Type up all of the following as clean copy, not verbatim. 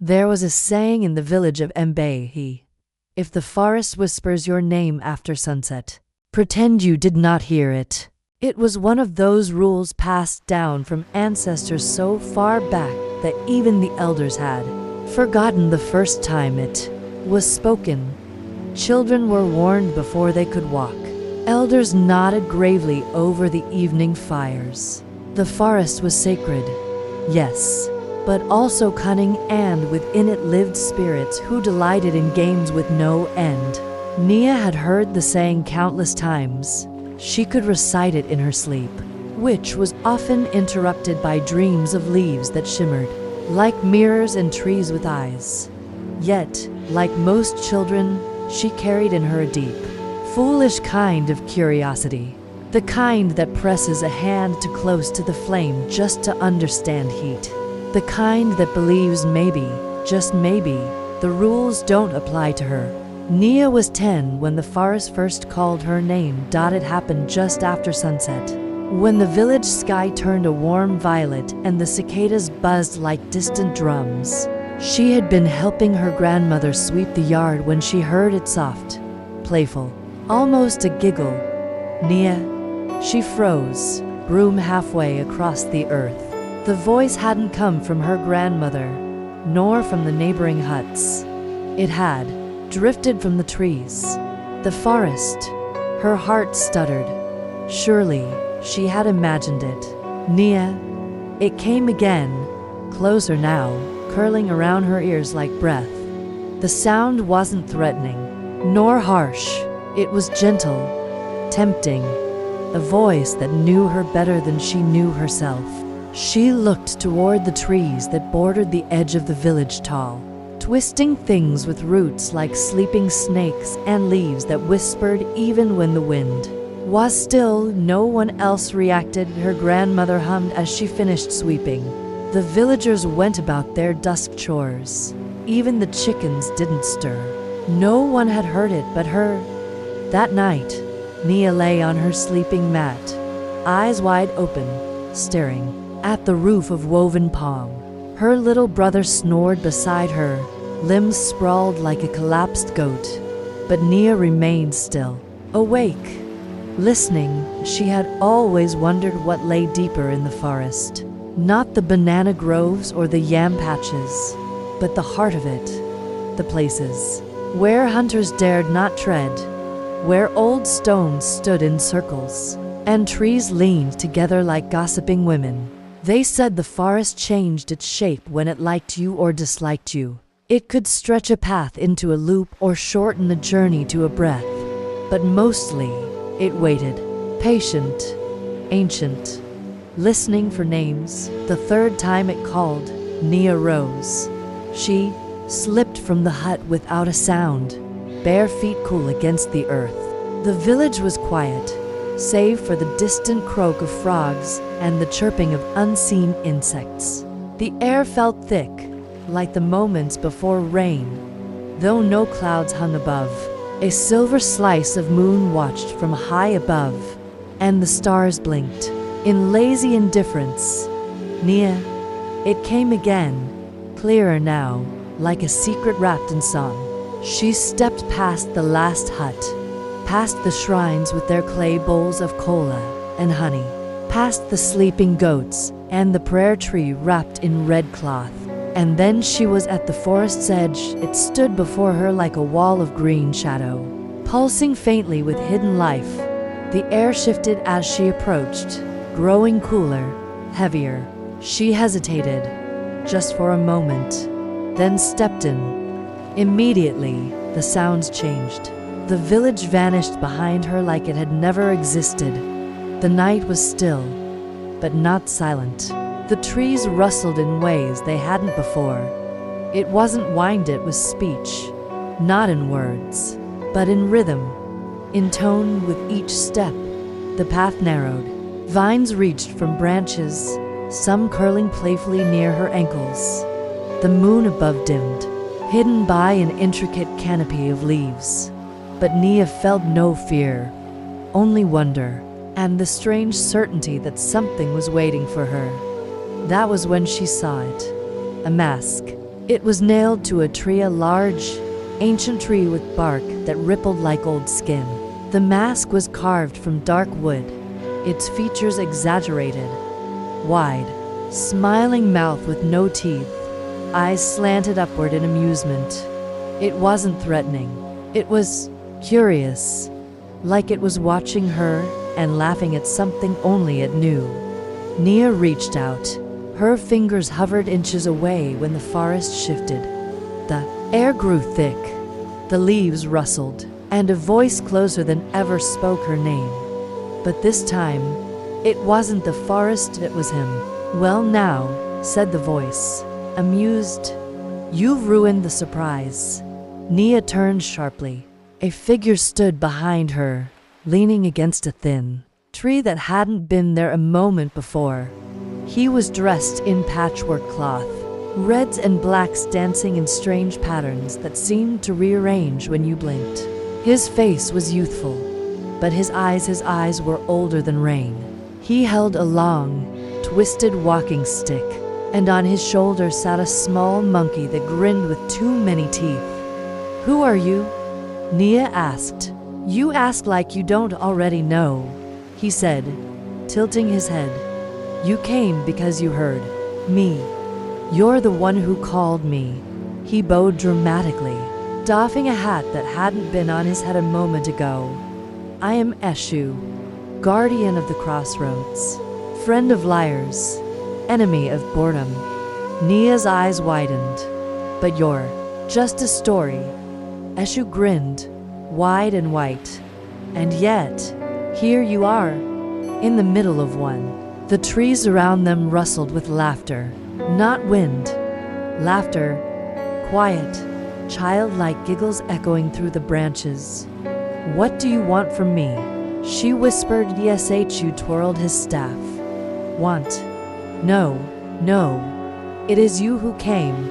There was a saying in the village of Mbahi. If the forest whispers your name after sunset, pretend you did not hear it. It was one of those rules passed down from ancestors so far back that even the elders had forgotten the first time it was spoken. Children were warned before they could walk. Elders nodded gravely over the evening fires. The forest was sacred, yes, but also cunning, and within it lived spirits who delighted in games with no end. Nia had heard the saying countless times. She could recite it in her sleep, which was often interrupted by dreams of leaves that shimmered like mirrors and trees with eyes. Yet, like most children, she carried in her a deep, foolish kind of curiosity. The kind that presses a hand too close to the flame just to understand heat. The kind that believes maybe, just maybe, the rules don't apply to her. Nia was 10 when the forest first called her name. It happened just after sunset, when the village sky turned a warm violet and the cicadas buzzed like distant drums. She had been helping her grandmother sweep the yard when she heard it soft, playful, almost a giggle. Nia, she froze, broom halfway across the earth. The voice hadn't come from her grandmother, nor from the neighboring huts. It had drifted from the trees, the forest. Her heart stuttered. Surely, she had imagined it. Nia. It came again, closer now, curling around her ears like breath. The sound wasn't threatening, nor harsh. It was gentle, tempting, a voice that knew her better than she knew herself. She looked toward the trees that bordered the edge of the village, tall, twisting things with roots like sleeping snakes and leaves that whispered even when the wind was still. No one else reacted. Her grandmother hummed as she finished sweeping. The villagers went about their dusk chores. Even the chickens didn't stir. No one had heard it but her. That night, Nia lay on her sleeping mat, eyes wide open, staring at the roof of woven palm. Her little brother snored beside her, limbs sprawled like a collapsed goat. But Nia remained still, awake, listening. She had always wondered what lay deeper in the forest. Not the banana groves or the yam patches, but the heart of it. The places where hunters dared not tread, where old stones stood in circles, and trees leaned together like gossiping women. They said the forest changed its shape when it liked you or disliked you. It could stretch a path into a loop or shorten the journey to a breath. But mostly, it waited, patient, ancient, listening for names. The third time it called, Nia rose. She slipped from the hut without a sound, bare feet cool against the earth. The village was quiet, save for the distant croak of frogs and the chirping of unseen insects. The air felt thick, like the moments before rain, though no clouds hung above. A silver slice of moon watched from high above, and the stars blinked in lazy indifference. Nia, it came again, clearer now, like a secret wrapped in song. She stepped past the last hut, past the shrines with their clay bowls of cola and honey, past the sleeping goats and the prayer tree wrapped in red cloth. And then she was at the forest's edge. It stood before her like a wall of green shadow, pulsing faintly with hidden life. The air shifted as she approached, growing cooler, heavier. She hesitated, just for a moment, then stepped in. Immediately, the sounds changed. The village vanished behind her like it had never existed. The night was still, but not silent. The trees rustled in ways they hadn't before. It wasn't wind, it was speech, not in words, but in rhythm, in tone with each step. The path narrowed. Vines reached from branches, some curling playfully near her ankles. The moon above dimmed, hidden by an intricate canopy of leaves. But Nia felt no fear, only wonder, and the strange certainty that something was waiting for her. That was when she saw it. A mask. It was nailed to a tree, a large, ancient tree with bark that rippled like old skin. The mask was carved from dark wood, its features exaggerated. Wide, smiling mouth with no teeth, eyes slanted upward in amusement. It wasn't threatening. It was curious, like it was watching her and laughing at something only it knew. Nia reached out. Her fingers hovered inches away when the forest shifted. The air grew thick. The leaves rustled, and a voice closer than ever spoke her name. But this time, it wasn't the forest, it was him. "Well now," said the voice, amused. "You've ruined the surprise." Nia turned sharply. A figure stood behind her, leaning against a thin tree that hadn't been there a moment before. He was dressed in patchwork cloth, reds and blacks dancing in strange patterns that seemed to rearrange when you blinked. His face was youthful, but his eyes were older than rain. He held a long, twisted walking stick, and on his shoulder sat a small monkey that grinned with too many teeth. "Who are you?" Nia asked. "You ask like you don't already know," he said, tilting his head. "You came because you heard me. You're the one who called me." He bowed dramatically, doffing a hat that hadn't been on his head a moment ago. "I am Eshu, guardian of the crossroads, friend of liars, enemy of boredom." Nia's eyes widened. "But you're just a story." Eshu grinned, wide and white. "And yet, here you are, in the middle of one." The trees around them rustled with laughter, not wind. Laughter, quiet, childlike giggles echoing through the branches. "What do you want from me?" she whispered. Eshu twirled his staff. "Want? No, no. It is you who came.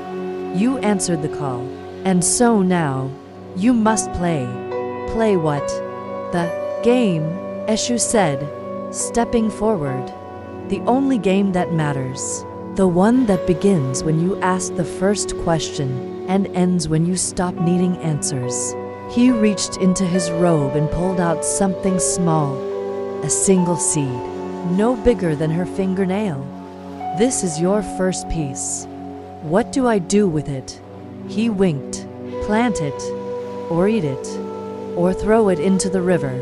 You answered the call. And so now, you must play." "Play what?" "The game," Eshu said, stepping forward. "The only game that matters. The one that begins when you ask the first question and ends when you stop needing answers." He reached into his robe and pulled out something small, a single seed, no bigger than her fingernail. "This is your first piece. What do I do with it?" He winked. "Plant it, or eat it, or throw it into the river.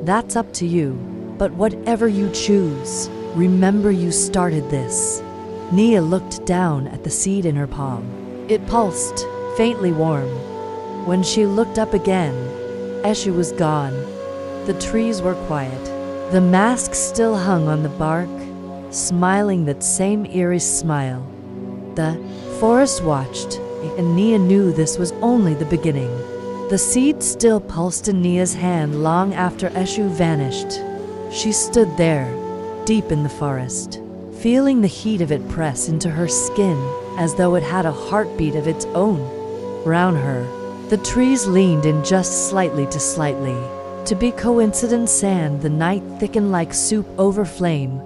That's up to you. But whatever you choose, remember you started this." Nia looked down at the seed in her palm. It pulsed, faintly warm. When she looked up again, Eshu was gone. The trees were quiet. The mask still hung on the bark, smiling that same eerie smile. The forest watched, and Nia knew this was only the beginning. The seed still pulsed in Nia's hand long after Eshu vanished. She stood there, deep in the forest, feeling the heat of it press into her skin as though it had a heartbeat of its own. Round her, the trees leaned in just slightly. To be coincidence, and the night thickened like soup over flame.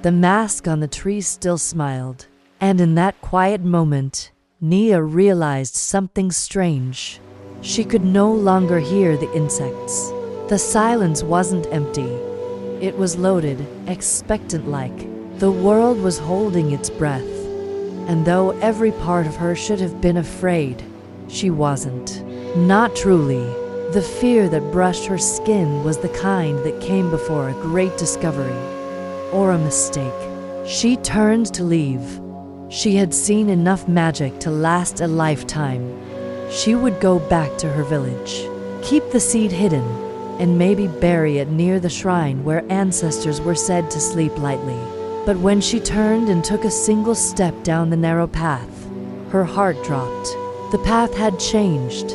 The mask on the tree still smiled, and in that quiet moment, Nia realized something strange. She could no longer hear the insects. The silence wasn't empty. It was loaded, expectant-like. The world was holding its breath. And though every part of her should have been afraid, she wasn't. Not truly. The fear that brushed her skin was the kind that came before a great discovery. Or a mistake. She turned to leave. She had seen enough magic to last a lifetime. She would go back to her village, keep the seed hidden, and maybe bury it near the shrine where ancestors were said to sleep lightly. But when she turned and took a single step down the narrow path, her heart dropped. The path had changed.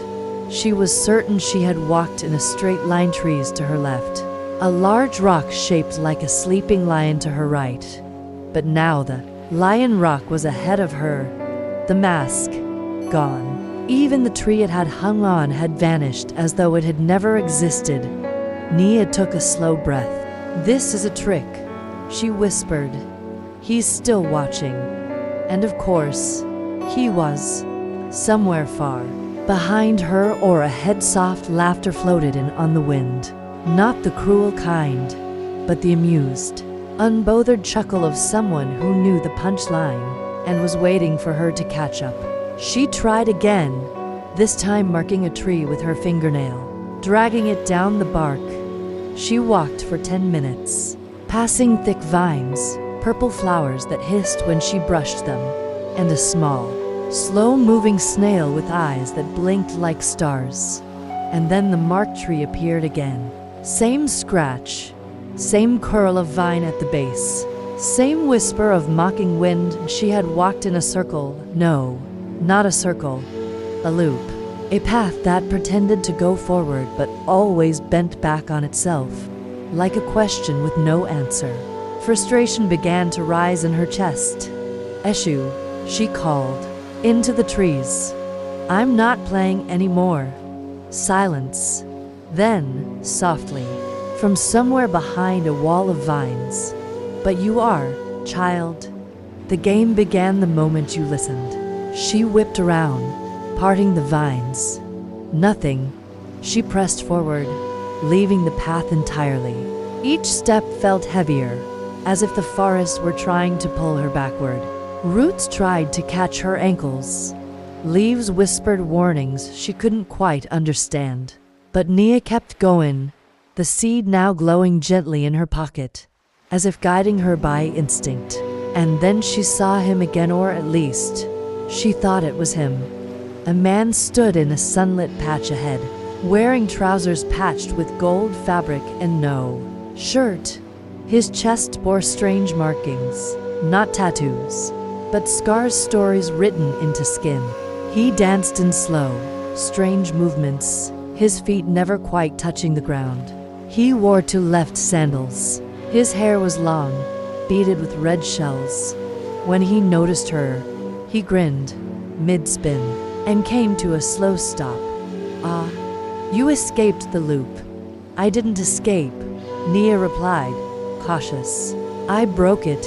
She was certain she had walked in a straight line, trees to her left, a large rock shaped like a sleeping lion to her right. But now the lion rock was ahead of her, the mask gone. Even the tree it had hung on had vanished as though it had never existed. Nia took a slow breath. "This is a trick," she whispered. "He's still watching." And of course, he was. Somewhere far behind her or ahead, soft laughter floated in on the wind. Not the cruel kind, but the amused, unbothered chuckle of someone who knew the punchline and was waiting for her to catch up. She tried again, this time marking a tree with her fingernail, dragging it down the bark. She walked for 10 minutes, passing thick vines, purple flowers that hissed when she brushed them, and a small, slow-moving snail with eyes that blinked like stars. And then the marked tree appeared again. Same scratch, same curl of vine at the base, same whisper of mocking wind. She had walked in a circle. No, not a circle, a loop. A path that pretended to go forward but always bent back on itself, like a question with no answer. Frustration began to rise in her chest. "Eshu," she called, into the trees. "I'm not playing anymore." Silence. Then, softly, from somewhere behind a wall of vines, "But you are, child." The game began the moment you listened. She whipped around, parting the vines. Nothing. She pressed forward, leaving the path entirely. Each step felt heavier, as if the forest were trying to pull her backward. Roots tried to catch her ankles. Leaves whispered warnings she couldn't quite understand. But Nia kept going, the seed now glowing gently in her pocket, as if guiding her by instinct. And then she saw him again, or at least, she thought it was him. A man stood in a sunlit patch ahead, wearing trousers patched with gold fabric and no shirt. His chest bore strange markings, not tattoos, but scars, stories written into skin. He danced in slow, strange movements, his feet never quite touching the ground. He wore two left sandals. His hair was long, beaded with red shells. When he noticed her, he grinned, mid-spin, and came to a slow stop. "Ah, you escaped the loop." "I didn't escape," Nia replied, cautious. "I broke it."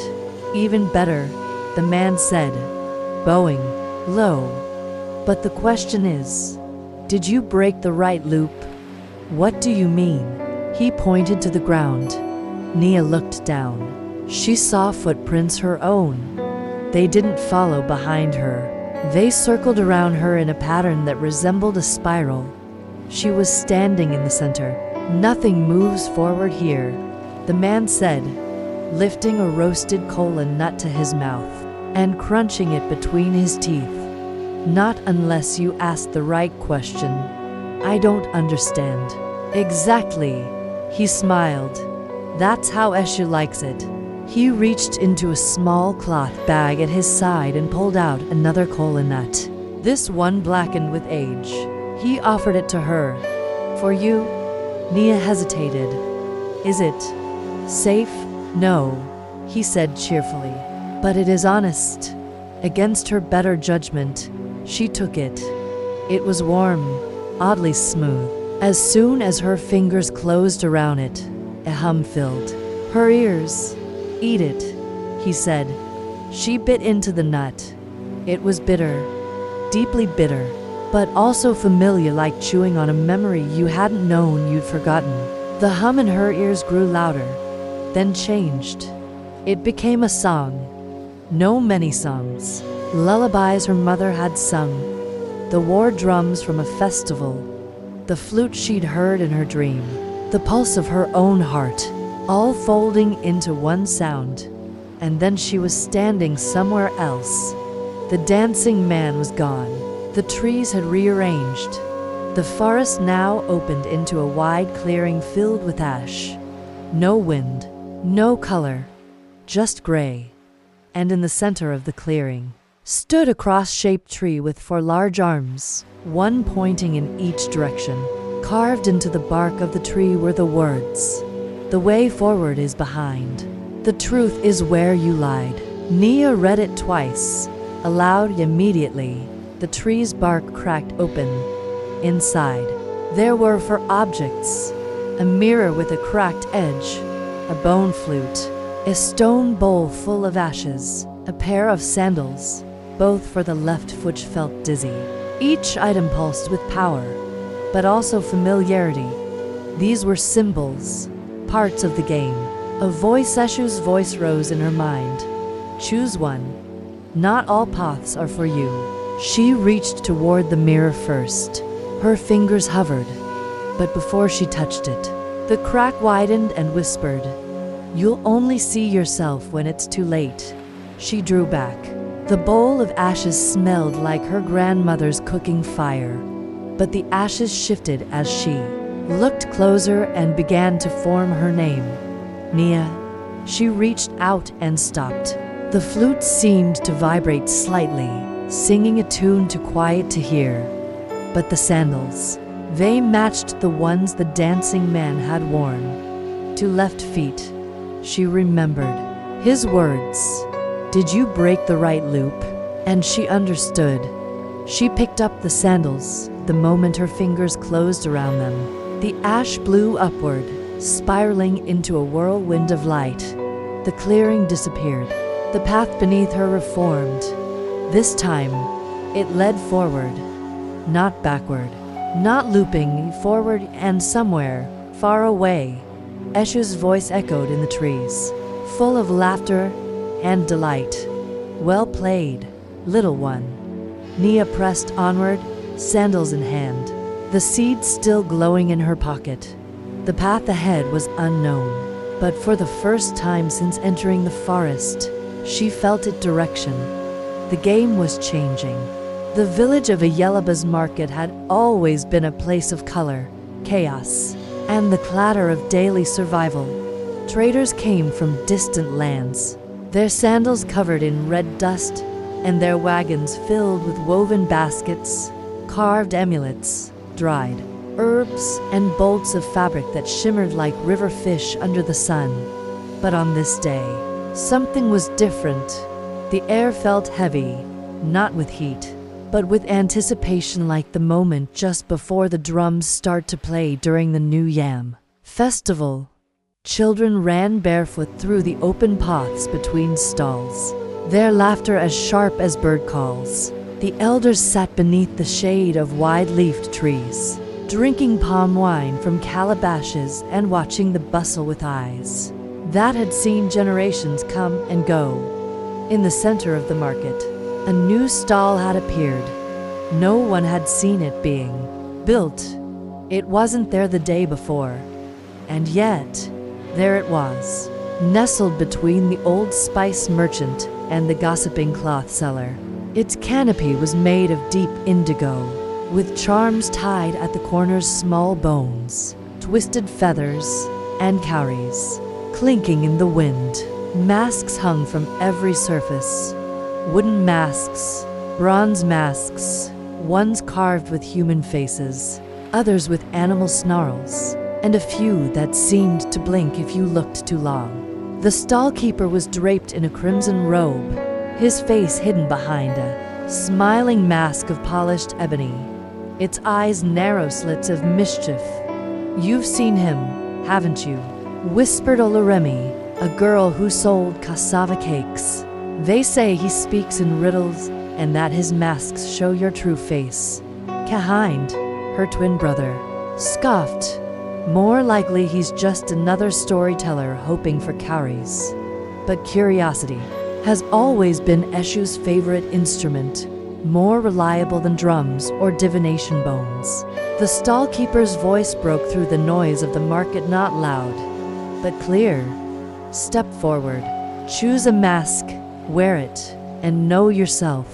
"Even better," the man said, bowing low. "But the question is, did you break the right loop?" "What do you mean?" He pointed to the ground. Nia looked down. She saw footprints, her own. They didn't follow behind her. They circled around her in a pattern that resembled a spiral. She was standing in the center. "Nothing moves forward here," the man said, lifting a roasted cola nut to his mouth and crunching it between his teeth. "Not unless you ask the right question." "I don't understand." "Exactly," he smiled. "That's how Eshu likes it." He reached into a small cloth bag at his side and pulled out another cola nut. This one blackened with age. He offered it to her. "For you?" Nia hesitated. "Is it safe?" "No," he said cheerfully. "But it is honest." Against her better judgment, she took it. It was warm, oddly smooth. As soon as her fingers closed around it, a hum filled her ears. "Eat it," he said. She bit into the nut. It was bitter, deeply bitter, but also familiar, like chewing on a memory you hadn't known you'd forgotten. The hum in her ears grew louder, then changed. It became a song. No many songs. Lullabies her mother had sung, the war drums from a festival, the flute she'd heard in her dream, the pulse of her own heart, all folding into one sound. And then she was standing somewhere else. The dancing man was gone. The trees had rearranged. The forest now opened into a wide clearing filled with ash. No wind, no color, just gray. And in the center of the clearing stood a cross-shaped tree with four large arms, one pointing in each direction. Carved into the bark of the tree were the words, "The way forward is behind. The truth is where you lied." Nia read it twice, aloud. Immediately, the tree's bark cracked open. Inside, there were four objects: a mirror with a cracked edge, a bone flute, a stone bowl full of ashes, a pair of sandals, both for the left foot, felt dizzy. Each item pulsed with power, but also familiarity. These were symbols, parts of the game. Eshu's voice rose in her mind. Choose one. Not all paths are for you. She reached toward the mirror first. Her fingers hovered, but before she touched it, the crack widened and whispered, "You'll only see yourself when it's too late." She drew back. The bowl of ashes smelled like her grandmother's cooking fire, but the ashes shifted as she looked closer and began to form her name. Nia. She reached out and stopped. The flute seemed to vibrate slightly, singing a tune too quiet to hear. But the sandals, they matched the ones the dancing man had worn. To left feet. She remembered his words. "Did you break the right loop?" And she understood. She picked up the sandals the moment her fingers closed around them. The ash blew upward, spiraling into a whirlwind of light. The clearing disappeared. The path beneath her reformed. This time, it led forward, not backward, not looping, forward, and somewhere, far away. Eshu's voice echoed in the trees, full of laughter and delight. "Well played, little one." Nia pressed onward, sandals in hand, the seed still glowing in her pocket. The path ahead was unknown, but for the first time since entering the forest, she felt its direction. The game was changing. The village of Ayelaba's market had always been a place of color, chaos, and the clatter of daily survival. Traders came from distant lands, their sandals covered in red dust, and their wagons filled with woven baskets, carved amulets, dried herbs, and bolts of fabric that shimmered like river fish under the sun. But on this day, something was different. The air felt heavy, not with heat, but with anticipation, like the moment just before the drums start to play during the New Yam festival. Children ran barefoot through the open paths between stalls, their laughter as sharp as bird calls. The elders sat beneath the shade of wide-leafed trees, drinking palm wine from calabashes and watching the bustle with eyes that had seen generations come and go. In the center of the market, a new stall had appeared. No one had seen it being built. It wasn't there the day before. And yet, there it was, nestled between the old spice merchant and the gossiping cloth seller. Its canopy was made of deep indigo, with charms tied at the corners, small bones, twisted feathers, and cowries clinking in the wind. Masks hung from every surface. Wooden masks, bronze masks, ones carved with human faces, others with animal snarls, and a few that seemed to blink if you looked too long. The stall-keeper was draped in a crimson robe, his face hidden behind a smiling mask of polished ebony, its eyes narrow slits of mischief. "You've seen him, haven't you?" whispered Oloremi, a girl who sold cassava cakes. "They say he speaks in riddles and that his masks show your true face." Kahind, her twin brother, scoffed. "More likely he's just another storyteller hoping for cowries." But curiosity has always been Eshu's favorite instrument, more reliable than drums or divination bones. The stall-keeper's voice broke through the noise of the market, not loud, but clear. "Step forward, choose a mask, wear it, and know yourself.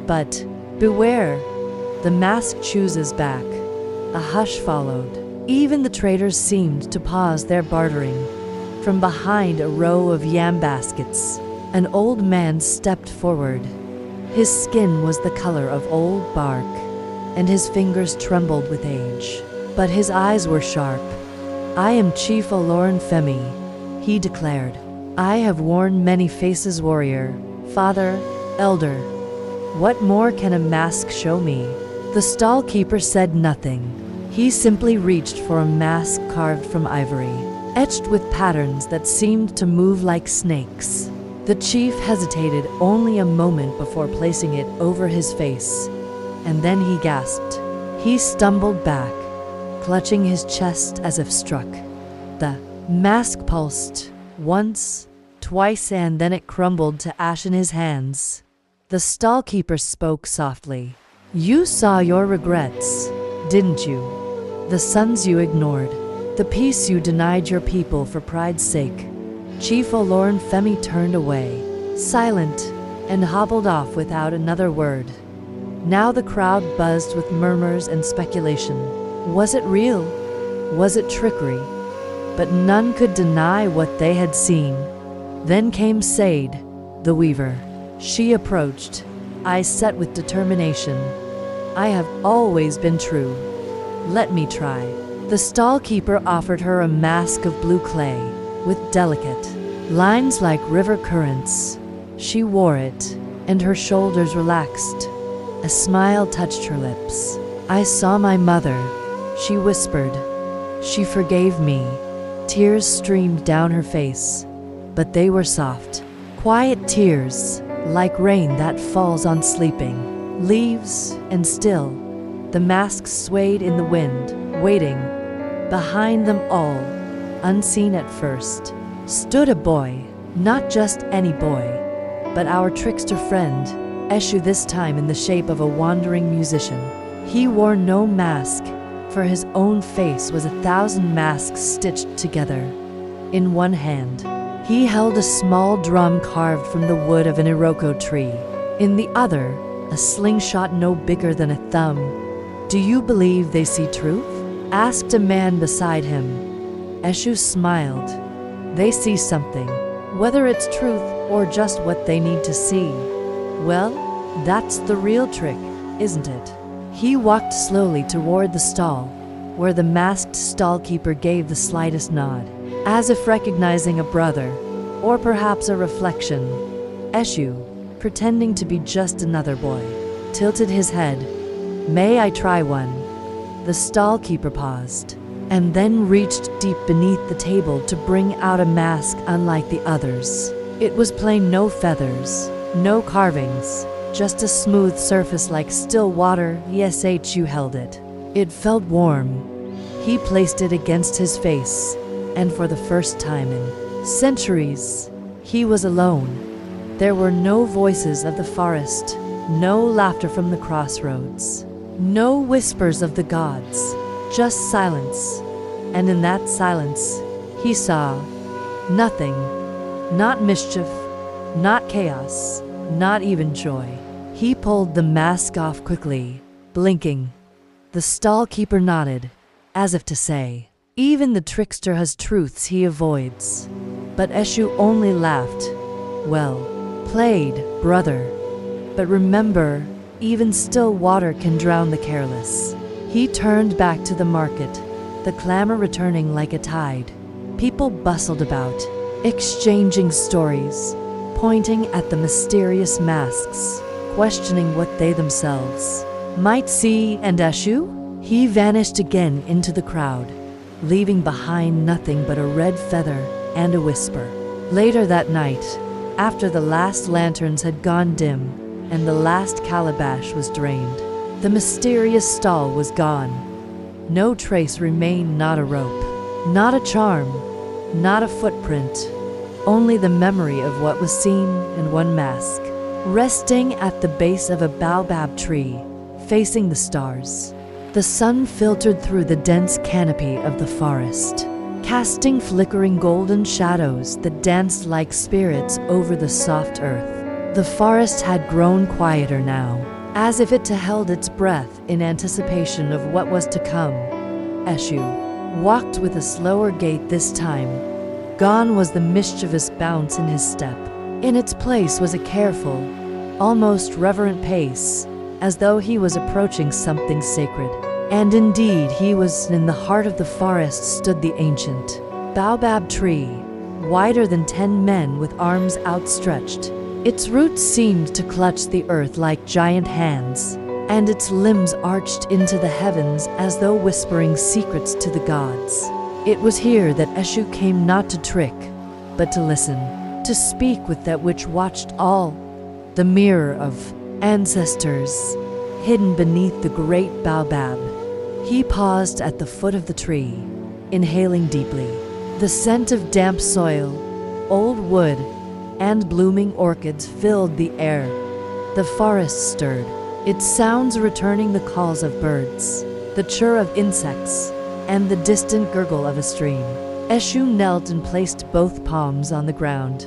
But beware, the mask chooses back." A hush followed. Even the traders seemed to pause their bartering. From behind a row of yam baskets, an old man stepped forward. His skin was the color of old bark, and his fingers trembled with age. But his eyes were sharp. "I am Chief Oloran Femi," he declared. "I have worn many faces, warrior, father, elder. What more can a mask show me?" The stall-keeper said nothing. He simply reached for a mask carved from ivory, etched with patterns that seemed to move like snakes. The chief hesitated only a moment before placing it over his face. and then he gasped. He stumbled back, clutching his chest as if struck. The mask pulsed once, twice, and then it crumbled to ash in his hands. The stallkeeper spoke softly. "You saw your regrets, didn't you? The sons you ignored, the peace you denied your people for pride's sake." Chief Olorun Femi turned away, silent, and hobbled off without another word. Now the crowd buzzed with murmurs and speculation. Was it real? Was it trickery? But none could deny what they had seen. Then came Said, the weaver. She approached, eyes set with determination. "I have always been true. Let me try." The stallkeeper offered her a mask of blue clay, with delicate lines like river currents. She wore it, and her shoulders relaxed. A smile touched her lips. "I saw my mother," she whispered. "She forgave me." Tears streamed down her face, but they were soft, quiet tears, like rain that falls on sleeping leaves, and still, the mask swayed in the wind, waiting. Behind them all, unseen at first, stood a boy, not just any boy, but our trickster friend, Eshu, this time in the shape of a wandering musician. He wore no mask, for his own face was 1,000 masks stitched together. In one hand, he held a small drum carved from the wood of an iroko tree. In the other, a slingshot no bigger than a thumb. "Do you believe they see truth?" asked a man beside him. Eshu smiled. "They see something, whether it's truth or just what they need to see. Well, that's the real trick, isn't it?" He walked slowly toward the stall, where the masked stallkeeper gave the slightest nod, as if recognizing a brother, or perhaps a reflection. Eshu, pretending to be just another boy, tilted his head. "May I try one?" The stallkeeper paused, and then reached deep beneath the table to bring out a mask unlike the others. It was plain, no feathers, no carvings, just a smooth surface like still water. Eshu held it. It felt warm. He placed it against his face, and for the first time in centuries, he was alone. There were no voices of the forest, no laughter from the crossroads, no whispers of the gods, just silence. And in that silence, he saw nothing. Not mischief, not chaos, not even joy. He pulled the mask off quickly, blinking. The stallkeeper nodded, as if to say, "Even the trickster has truths he avoids." But Eshu only laughed. "Well played, brother. But remember, even still water can drown the careless." He turned back to the market, the clamor returning like a tide. People bustled about, exchanging stories, pointing at the mysterious masks, questioning what they themselves might see. And Eshu? He vanished again into the crowd, leaving behind nothing but a red feather and a whisper. Later that night, after the last lanterns had gone dim and the last calabash was drained, the mysterious stall was gone. No trace remained, not a rope, not a charm, not a footprint, only the memory of what was seen and one mask, resting at the base of a baobab tree, facing the stars. The sun filtered through the dense canopy of the forest, casting flickering golden shadows that danced like spirits over the soft earth. The forest had grown quieter now, as if it held its breath in anticipation of what was to come. Eshu walked with a slower gait this time. Gone was the mischievous bounce in his step. In its place was a careful, almost reverent pace, as though he was approaching something sacred. And indeed he was. In the heart of the forest stood the ancient baobab tree, wider than 10 men with arms outstretched. Its roots seemed to clutch the earth like giant hands, and its limbs arched into the heavens as though whispering secrets to the gods. It was here that Eshu came, not to trick, but to listen, to speak with that which watched all, the mirror of ancestors. hidden beneath the great Baobab. He paused at the foot of the tree, inhaling deeply. The scent of damp soil, old wood, and blooming orchids filled the air. The forest stirred, its sounds returning the calls of birds, the chirr of insects, and the distant gurgle of a stream. Eshu knelt and placed both palms on the ground.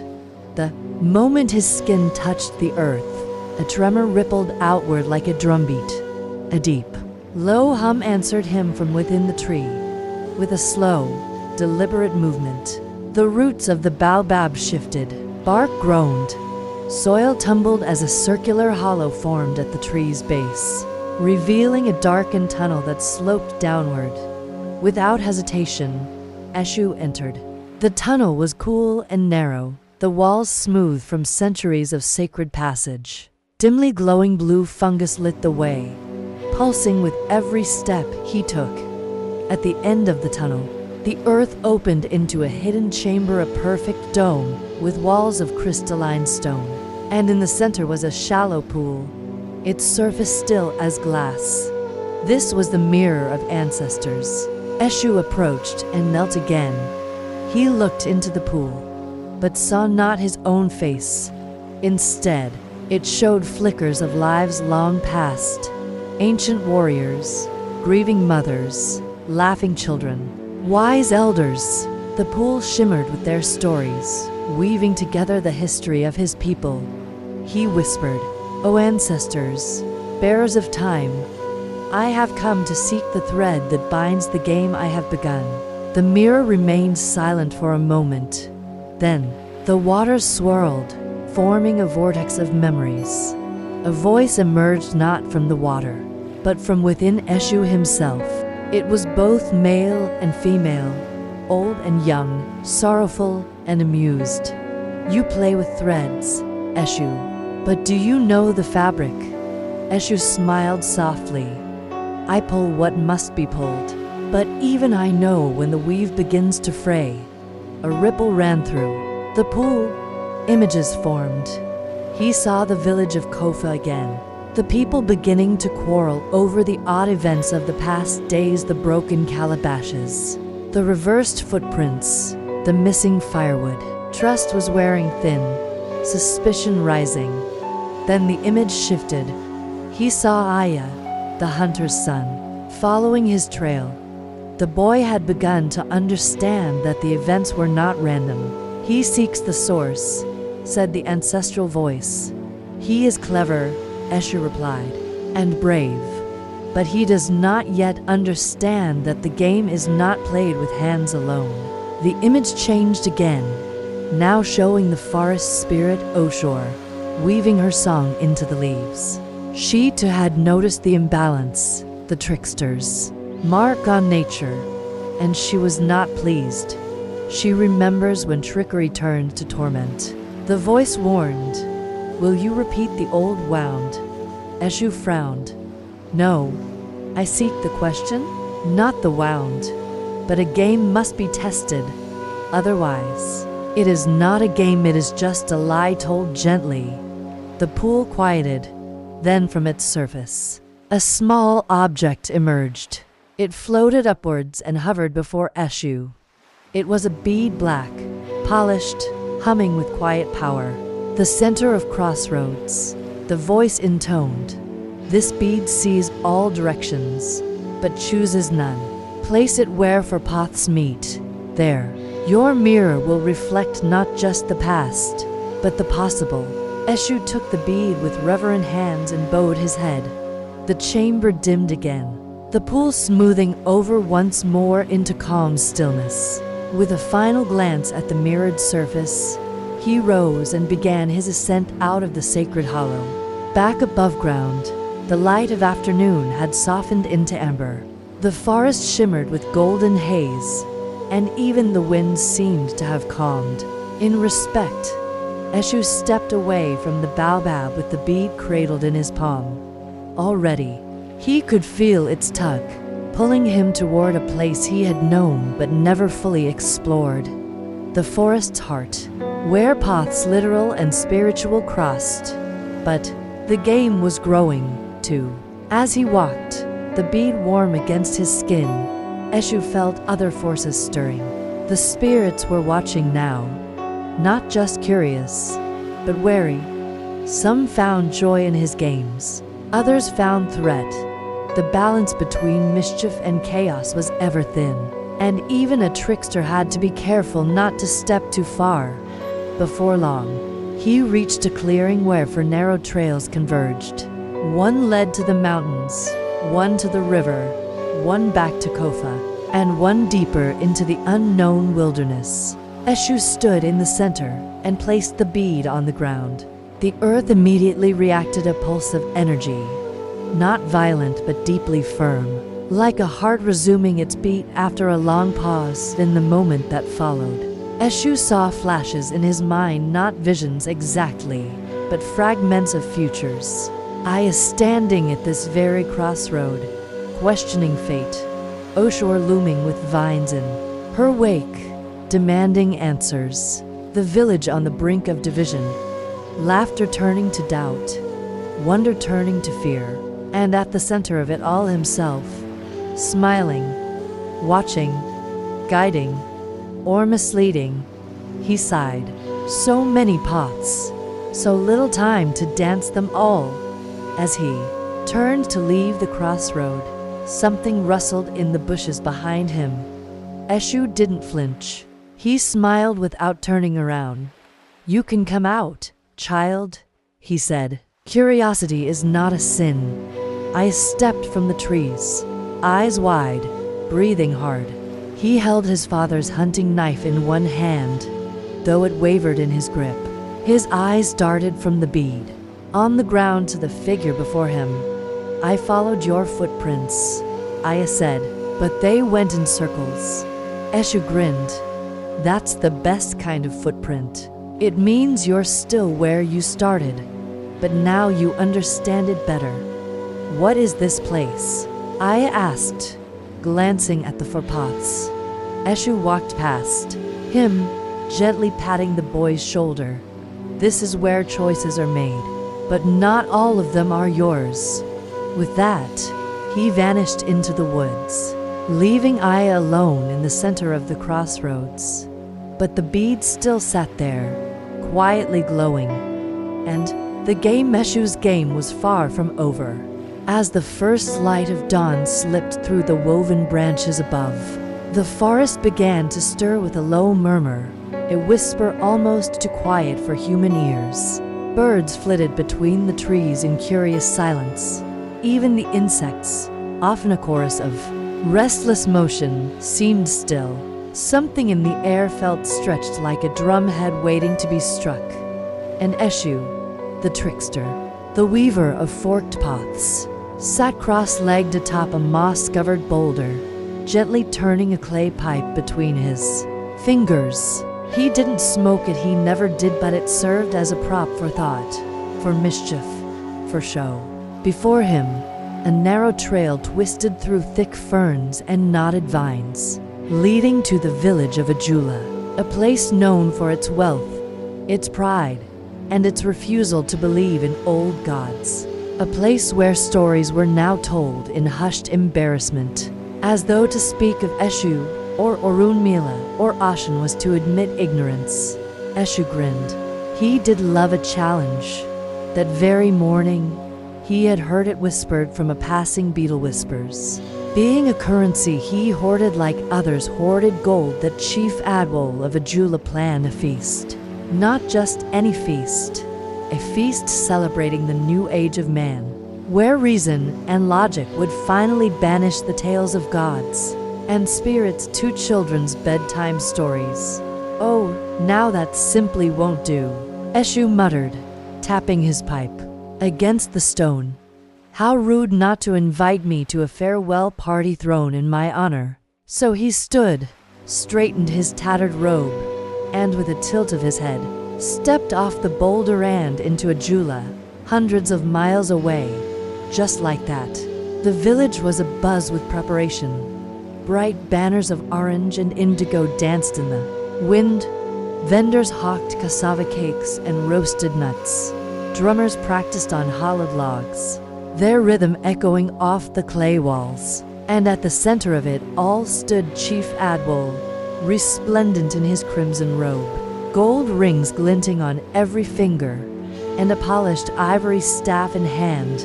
The moment his skin touched the earth, a tremor rippled outward like a drumbeat. A deep, low hum answered him from within the tree. With a slow, deliberate movement, the roots of the baobab shifted, bark groaned, soil tumbled as a circular hollow formed at the tree's base, revealing a darkened tunnel that sloped downward. Without hesitation, Eshu entered. The tunnel was cool and narrow, the walls smooth from centuries of sacred passage. Dimly glowing blue fungus lit the way, pulsing with every step he took. At the end of the tunnel, the earth opened into a hidden chamber, a perfect dome with walls of crystalline stone. And in the center was a shallow pool, its surface still as glass. This was the mirror of ancestors. Eshu approached and knelt again. He looked into the pool, but saw not his own face. Instead, it showed flickers of lives long past, ancient warriors, grieving mothers, laughing children, wise elders. The pool shimmered with their stories, weaving together the history of his people. He whispered, "O ancestors, bearers of time, I have come to seek the thread that binds the game I have begun." The mirror remained silent for a moment. Then, the waters swirled, forming a vortex of memories. A voice emerged not from the water, but from within Eshu himself. It was both male and female, old and young, sorrowful and amused. "You play with threads, Eshu, but do you know the fabric?" Eshu smiled softly. "I pull what must be pulled, but even I know when the weave begins to fray." A ripple ran through the pool. Images formed. He saw the village of Kofa again, the people beginning to quarrel over the odd events of the past days, the broken calabashes, the reversed footprints, the missing firewood. Trust was wearing thin, suspicion rising. Then the image shifted. He saw Aya, the hunter's son, following his trail. The boy had begun to understand that the events were not random. "He seeks the source," said the ancestral voice. "He is clever," Eshu replied, "and brave. But he does not yet understand that the game is not played with hands alone." The image changed again, now showing the forest spirit Oshor, weaving her song into the leaves. She too had noticed the imbalance, the trickster's mark on nature, and she was not pleased. She remembers when trickery turned to torment. The voice warned, "Will you repeat the old wound?" Eshu frowned. "No, I seek the question, not the wound. But a game must be tested, otherwise, it is not a game, it is just a lie told gently." The pool quieted, then from its surface, a small object emerged. It floated upwards and hovered before Eshu. It was a bead, black, polished, humming with quiet power. "The center of crossroads," the voice intoned. "This bead sees all directions, but chooses none. Place it where four paths meet. There, your mirror will reflect not just the past, but the possible." Eshu took the bead with reverent hands and bowed his head. The chamber dimmed again, the pool smoothing over once more into calm stillness. With a final glance at the mirrored surface, he rose and began his ascent out of the sacred hollow. Back above ground, the light of afternoon had softened into amber. The forest shimmered with golden haze, and even the winds seemed to have calmed. In respect, Eshu stepped away from the baobab with the bead cradled in his palm. Already, he could feel its tug, pulling him toward a place he had known but never fully explored. The forest's heart, where paths literal and spiritual crossed. But the game was growing, too. As he walked, the bead warm against his skin, Eshu felt other forces stirring. The spirits were watching now, not just curious, but wary. Some found joy in his games, others found threat. The balance between mischief and chaos was ever thin, and even a trickster had to be careful not to step too far. Before long, he reached a clearing where four narrow trails converged. One led to the mountains, one to the river, one back to Kofa, and one deeper into the unknown wilderness. Eshu stood in the center and placed the bead on the ground. The earth immediately reacted a pulse of energy, not violent but deeply firm, like a heart resuming its beat after a long pause. In the moment that followed, Eshu saw flashes in his mind, not visions exactly, but fragments of futures. I is standing at this very crossroad, questioning fate, Oshore looming with vines in her wake, demanding answers. The village on the brink of division, laughter turning to doubt, wonder turning to fear, and at the center of it all himself, smiling, watching, guiding, or misleading. He sighed. So many paths, so little time to dance them all. As he turned to leave the crossroad, something rustled in the bushes behind him. Eshu didn't flinch. He smiled without turning around. "You can come out, child," he said. "Curiosity is not a sin." I stepped from the trees, eyes wide, breathing hard. He held his father's hunting knife in one hand, though it wavered in his grip. His eyes darted from the bead on the ground to the figure before him. "I followed your footprints," Aya said, "but they went in circles." Eshu grinned. "That's the best kind of footprint. It means you're still where you started, but now you understand it better." "What is this place?" Aya asked, glancing at the four paths. Eshu walked past him, gently patting the boy's shoulder. "This is where choices are made, but not all of them are yours." With that, he vanished into the woods, leaving Aya alone in the center of the crossroads. But the bead still sat there, quietly glowing, and the game Eshu's game was far from over. As the first light of dawn slipped through the woven branches above, the forest began to stir with a low murmur, a whisper almost too quiet for human ears. Birds flitted between the trees in curious silence. Even the insects, often a chorus of restless motion, seemed still. Something in the air felt stretched like a drumhead waiting to be struck. And Eshu, the trickster, the weaver of forked paths, sat cross-legged atop a moss-covered boulder, gently turning a clay pipe between his fingers. He didn't smoke it, he never did, but it served as a prop for thought, for mischief, for show. Before him, a narrow trail twisted through thick ferns and knotted vines, leading to the village of Ajula, a place known for its wealth, its pride, and its refusal to believe in old gods. A place where stories were now told in hushed embarrassment, as though to speak of Eshu or Orunmila or Ashen was to admit ignorance. Eshu grinned. He did love a challenge. That very morning, he had heard it whispered from a passing beetle whispers. Being a currency he hoarded like others hoarded gold, that Chief Adwal of Ajula planned a feast. Not just any feast, a feast celebrating the new age of man, where reason and logic would finally banish the tales of gods and spirits to children's bedtime stories. "Oh, now that simply won't do," Eshu muttered, tapping his pipe against the stone. "How rude not to invite me to a farewell party thrown in my honor." So he stood, straightened his tattered robe, and with a tilt of his head, stepped off the boulder and into Ajula, hundreds of miles away. Just like that, the village was abuzz with preparation. Bright banners of orange and indigo danced in the wind. Vendors hawked cassava cakes and roasted nuts. Drummers practiced on hollowed logs. their rhythm echoing off the clay walls. And at the center of it all stood Chief Adwol, resplendent in his crimson robe, gold rings glinting on every finger, and a polished ivory staff in hand.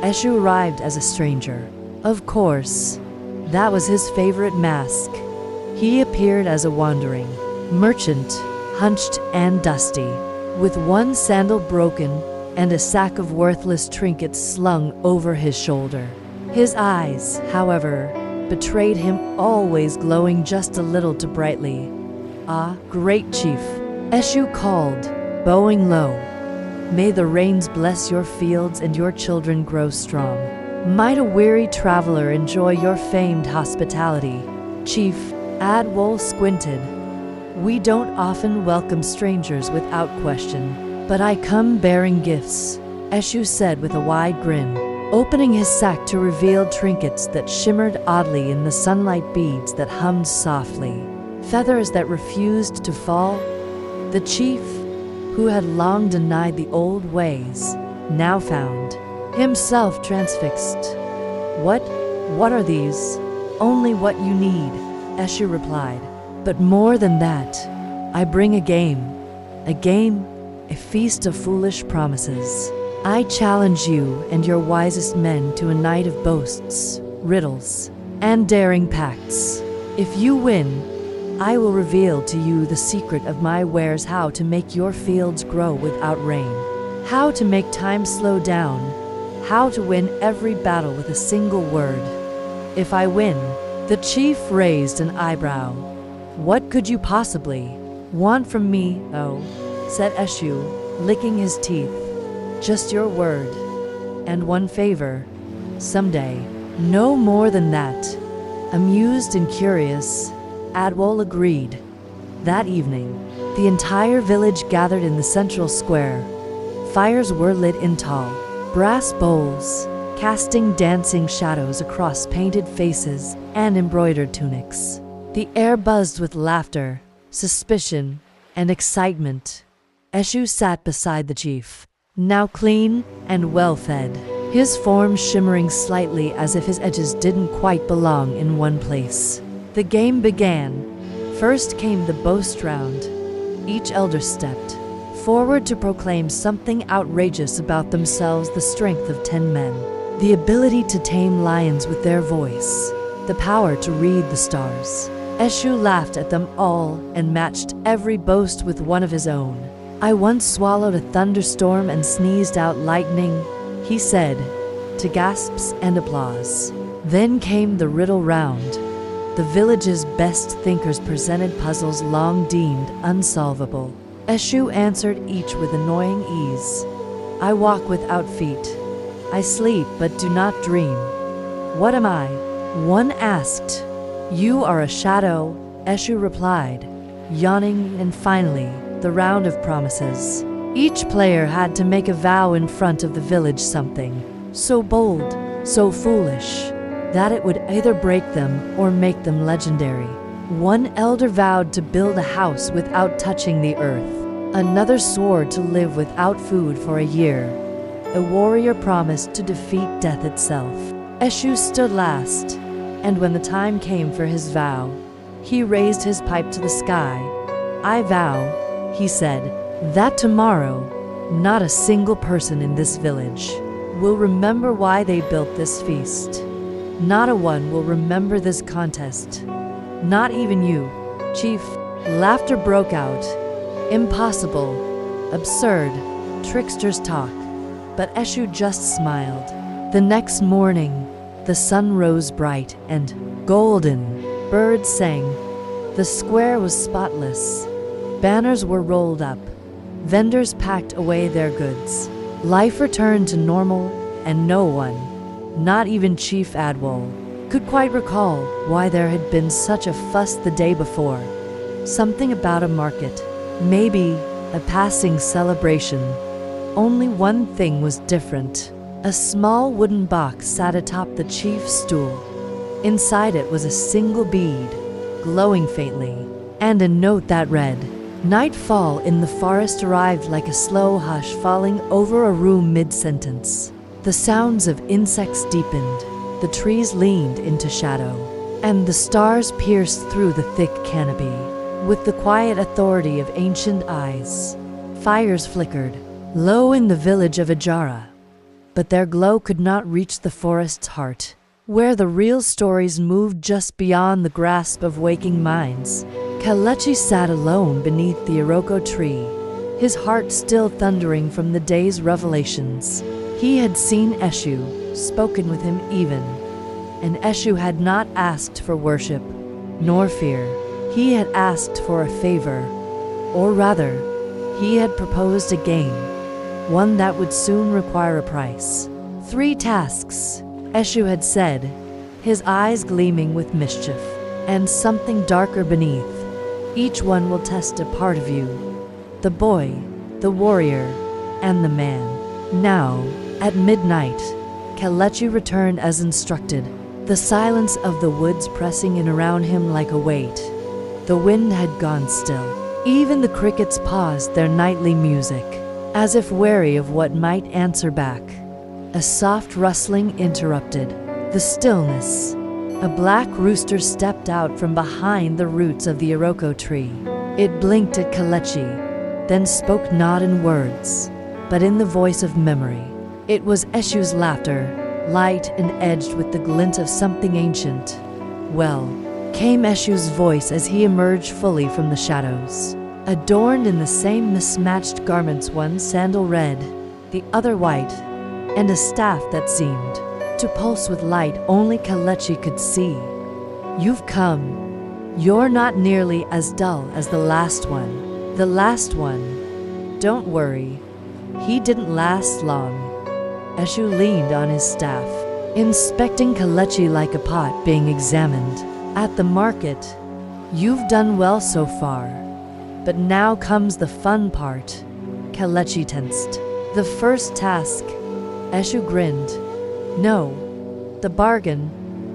Eshu arrived as a stranger. Of course, that was his favorite mask. He appeared as a wandering merchant, hunched and dusty, with one sandal broken and a sack of worthless trinkets slung over his shoulder. His eyes, however, betrayed him, always glowing just a little too brightly. "Ah, great chief," Eshu called, bowing low. "May the rains bless your fields and your children grow strong. Might a weary traveler enjoy your famed hospitality." Chief Adwol squinted. "We don't often welcome strangers without question, but I come bearing gifts," Eshu said with a wide grin, opening his sack to reveal trinkets that shimmered oddly in the sunlight, beads that hummed softly, feathers that refused to fall. The chief, who had long denied the old ways, now found himself transfixed. What are these?" "Only what you need," Eshu replied. "But more than that, I bring a game, a feast of foolish promises. I challenge you and your wisest men to a night of boasts, riddles, and daring pacts. If you win, I will reveal to you the secret of my wares: how to make your fields grow without rain, how to make time slow down, how to win every battle with a single word. If I win." The chief raised an eyebrow. "What could you possibly want from me?" "Oh," said Eshu, licking his teeth. "Just your word, and one favor. Someday. No more than that." Amused and curious, Adwol agreed. That evening, the entire village gathered in the central square. Fires were lit in tall brass bowls, casting dancing shadows across painted faces and embroidered tunics. The air buzzed with laughter, suspicion, and excitement. Eshu sat beside the chief, now clean and well-fed, his form shimmering slightly as if his edges didn't quite belong in one place. The game began. First came the boast round. Each elder stepped forward to proclaim something outrageous about themselves: the strength of 10 men, the ability to tame lions with their voice, the power to read the stars. Eshu laughed at them all and matched every boast with one of his own. "I once swallowed a thunderstorm and sneezed out lightning," he said, to gasps and applause. Then came the riddle round. The village's best thinkers presented puzzles long deemed unsolvable. Eshu answered each with annoying ease. "I walk without feet. I sleep but do not dream." "What am I?" one asked. "You are a shadow," Eshu replied, yawning. And finally, the round of promises. Each player had to make a vow in front of the village, something so bold, so foolish, that it would either break them or make them legendary. One elder vowed to build a house without touching the earth. Another swore to live without food for a year. A warrior promised to defeat death itself. Eshu stood last, and when the time came for his vow, he raised his pipe to the sky. "I vow," he said, "that tomorrow, not a single person in this village will remember why they built this feast. Not a one will remember this contest. Not even you, Chief." Laughter broke out. Impossible, absurd, tricksters talk. But Eshu just smiled. The next morning, the sun rose bright and golden. Birds sang. The square was spotless. Banners were rolled up. Vendors packed away their goods. Life returned to normal, and no one, not even Chief Adwol, could quite recall why there had been such a fuss the day before. Something about a market, maybe a passing celebration. Only one thing was different. A small wooden box sat atop the chief's stool. Inside it was a single bead, glowing faintly, and a note that read, "Nightfall in the forest arrived like a slow hush falling over a room mid-sentence. The sounds of insects deepened, the trees leaned into shadow, and the stars pierced through the thick canopy. With the quiet authority of ancient eyes, fires flickered, low in the village of Ajara. But their glow could not reach the forest's heart, where the real stories moved just beyond the grasp of waking minds. Kelechi sat alone beneath the Iroko tree, his heart still thundering from the day's revelations. He had seen Eshu, spoken with him even, and Eshu had not asked for worship, nor fear. He had asked for a favor, or rather, he had proposed a game, one that would soon require a price. 3 tasks, Eshu had said, his eyes gleaming with mischief, and something darker beneath. Each one will test a part of you, the boy, the warrior, and the man. Now, at midnight, Kelechi returned as instructed, the silence of the woods pressing in around him like a weight. The wind had gone still. Even the crickets paused their nightly music, as if wary of what might answer back. A soft rustling interrupted the stillness. A black rooster stepped out from behind the roots of the Iroko tree. It blinked at Kelechi, then spoke not in words, but in the voice of memory. It was Eshu's laughter, light and edged with the glint of something ancient. Well, came Eshu's voice as he emerged fully from the shadows, adorned in the same mismatched garments, one sandal red, the other white, and a staff that seemed to pulse with light only Kelechi could see. You've come. You're not nearly as dull as the last one. The last one. Don't worry. He didn't last long. Eshu leaned on his staff, inspecting Kelechi like a pot being examined. At the market, you've done well so far. But now comes the fun part. Kelechi tensed. The first task. Eshu grinned. No. The bargain.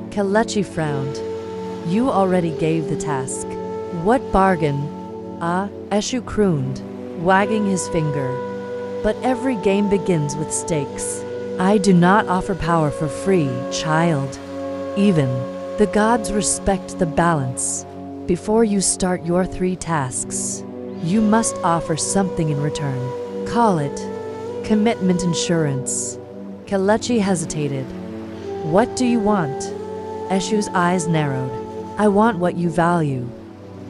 Kelechi frowned. You already gave the task. What bargain? Eshu crooned, wagging his finger. But every game begins with stakes. I do not offer power for free, child. Even the gods respect the balance. Before you start your 3 tasks, you must offer something in return. Call it commitment insurance. Kelechi hesitated. What do you want? Eshu's eyes narrowed. I want what you value.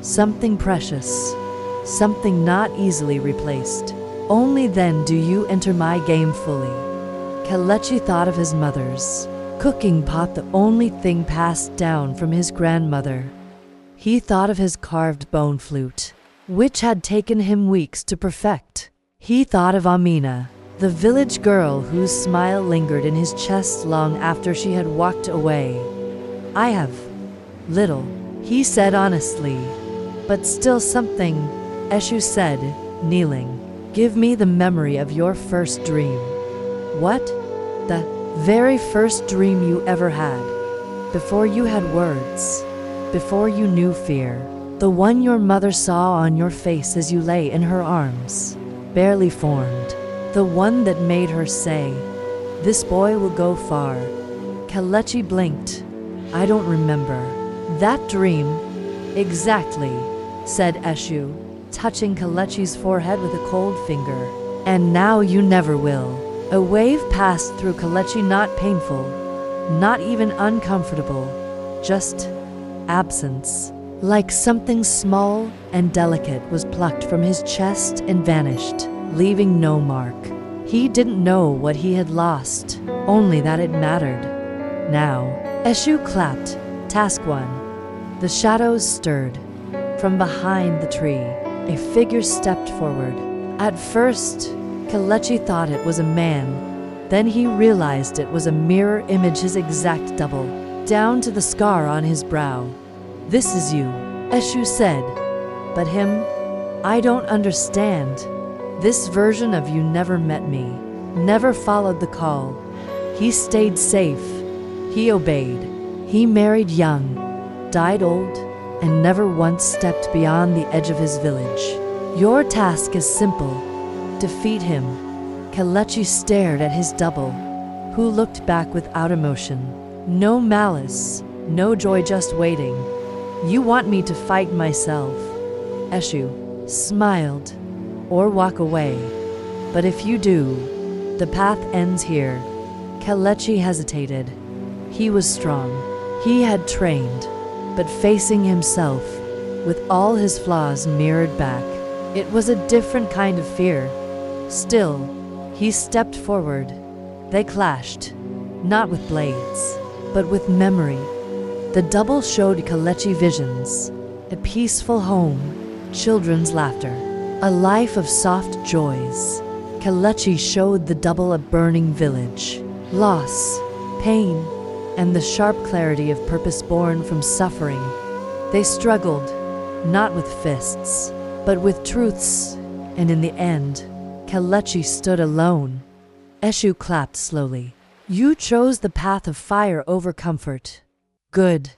Something precious. Something not easily replaced. Only then do you enter my game fully. Kelechi thought of his mother's cooking pot, the only thing passed down from his grandmother. He thought of his carved bone flute, which had taken him weeks to perfect. He thought of Amina, the village girl whose smile lingered in his chest long after she had walked away. I have little, he said honestly. But still something, Eshu said, kneeling. Give me the memory of your first dream. What? The very first dream you ever had. Before you had words. Before you knew fear. The one your mother saw on your face as you lay in her arms. Barely formed. The one that made her say, this boy will go far. Kelechi blinked. I don't remember. That dream? Exactly, said Eshu, touching Kelechi's forehead with a cold finger. And now you never will. A wave passed through Kelechi, not painful, not even uncomfortable, just absence. Like something small and delicate was plucked from his chest and vanished, leaving no mark. He didn't know what he had lost, only that it mattered. Now, Eshu clapped. Task 1. The shadows stirred. From behind the tree, a figure stepped forward. At first, Kelechi thought it was a man. Then he realized it was a mirror image, his exact double, down to the scar on his brow. This is you, Eshu said. But him? I don't understand. This version of you never met me, never followed the call. He stayed safe. He obeyed. He married young, died old, and never once stepped beyond the edge of his village. Your task is simple. Defeat him. Kelechi stared at his double. who looked back without emotion. No malice, no joy, just waiting. You want me to fight myself? Eshu smiled. Or walk away. But if you do, the path ends here. Kelechi hesitated. He was strong. He had trained. But facing himself, with all his flaws mirrored back, it was a different kind of fear. Still, he stepped forward. They clashed, not with blades, but with memory. The double showed Kelechi visions, a peaceful home, children's laughter, a life of soft joys. Kelechi showed the double a burning village, loss, pain, and the sharp clarity of purpose born from suffering. They struggled, not with fists, but with truths, and in the end, Kelechi stood alone. Eshu clapped slowly. You chose the path of fire over comfort. Good.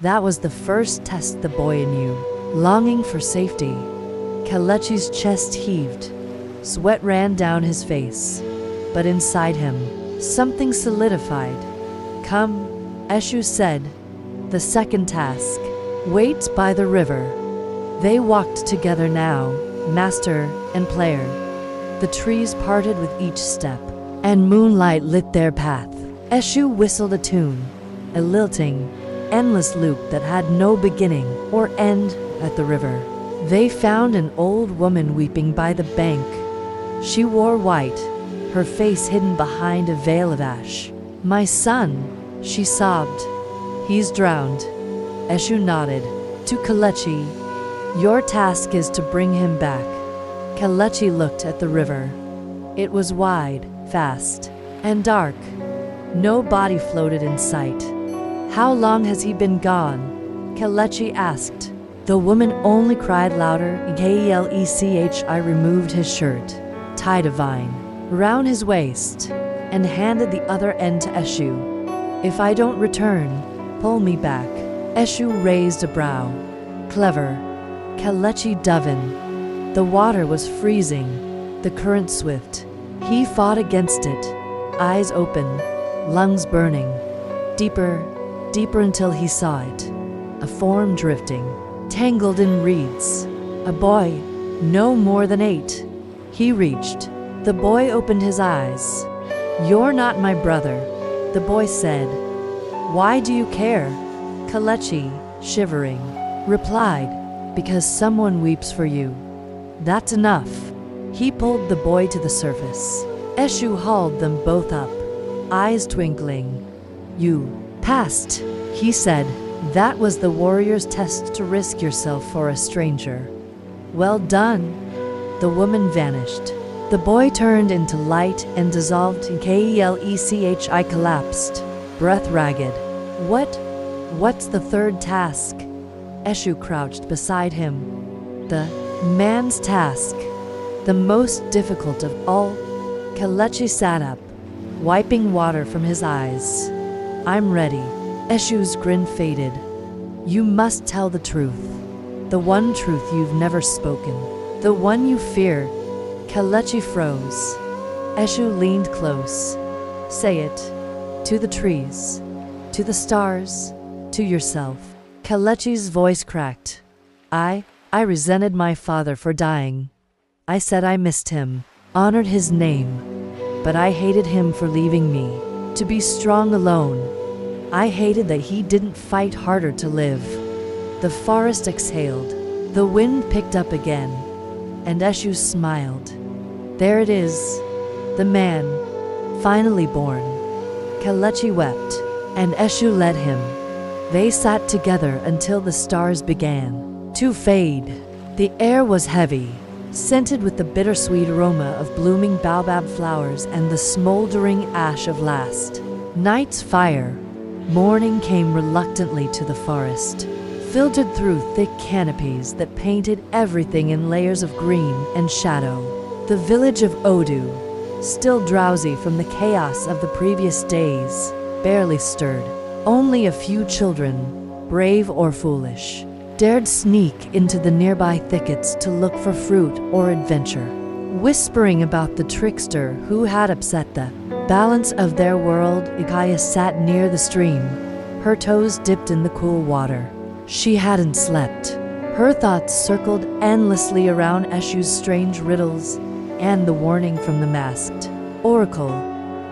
That was the first test the boy in you, longing for safety. Kelechi's chest heaved. Sweat ran down his face. But inside him, something solidified. Come, Eshu said. The second task. Wait by the river. They walked together now, master and player. The trees parted with each step, and moonlight lit their path. Eshu whistled a tune, a lilting, endless loop that had no beginning or end at the river. They found an old woman weeping by the bank. She wore white, her face hidden behind a veil of ash. My son, she sobbed. He's drowned. Eshu nodded. To Kelechi, your task is to bring him back. Kelechi looked at the river. It was wide, fast, and dark. No body floated in sight. How long has he been gone? Kelechi asked. The woman only cried louder. Kelechi removed his shirt, tied a vine round his waist, and handed the other end to Eshu. If I don't return, pull me back. Eshu raised a brow. Clever. Kelechi dove in. The water was freezing, the current swift. He fought against it, eyes open, lungs burning. Deeper, deeper until he saw it. A form drifting, tangled in reeds. A boy, no more than 8. He reached. The boy opened his eyes. You're not my brother, the boy said. Why do you care? Kelechi, shivering, replied, because someone weeps for you. That's enough. He pulled the boy to the surface. Eshu hauled them both up, eyes twinkling. You passed, he said. That was the warrior's test to risk yourself for a stranger. Well done. The woman vanished. The boy turned into light and dissolved in Kelechi collapsed, breath ragged. What's the third task? Eshu crouched beside him. The man's task. The most difficult of all. Kelechi sat up, wiping water from his eyes. I'm ready. Eshu's grin faded. You must tell the truth. The one truth you've never spoken. The one you fear. Kelechi froze. Eshu leaned close. Say it. To the trees. To the stars. To yourself. Kelechi's voice cracked. I resented my father for dying. I said I missed him, honored his name. But I hated him for leaving me, to be strong alone. I hated that he didn't fight harder to live. The forest exhaled. The wind picked up again. And Eshu smiled. There it is. The man, finally born. Kelechi wept, and Eshu led him. They sat together until the stars began to fade. The air was heavy, scented with the bittersweet aroma of blooming baobab flowers and the smoldering ash of last night's fire. Morning came reluctantly to the forest, filtered through thick canopies that painted everything in layers of green and shadow. The village of Odu, still drowsy from the chaos of the previous days, barely stirred. Only a few children, brave or foolish, dared sneak into the nearby thickets to look for fruit or adventure, whispering about the trickster who had upset them. balance of their world. Kaya sat near the stream, her toes dipped in the cool water. She hadn't slept. Her thoughts circled endlessly around Eshu's strange riddles and the warning from the masked oracle.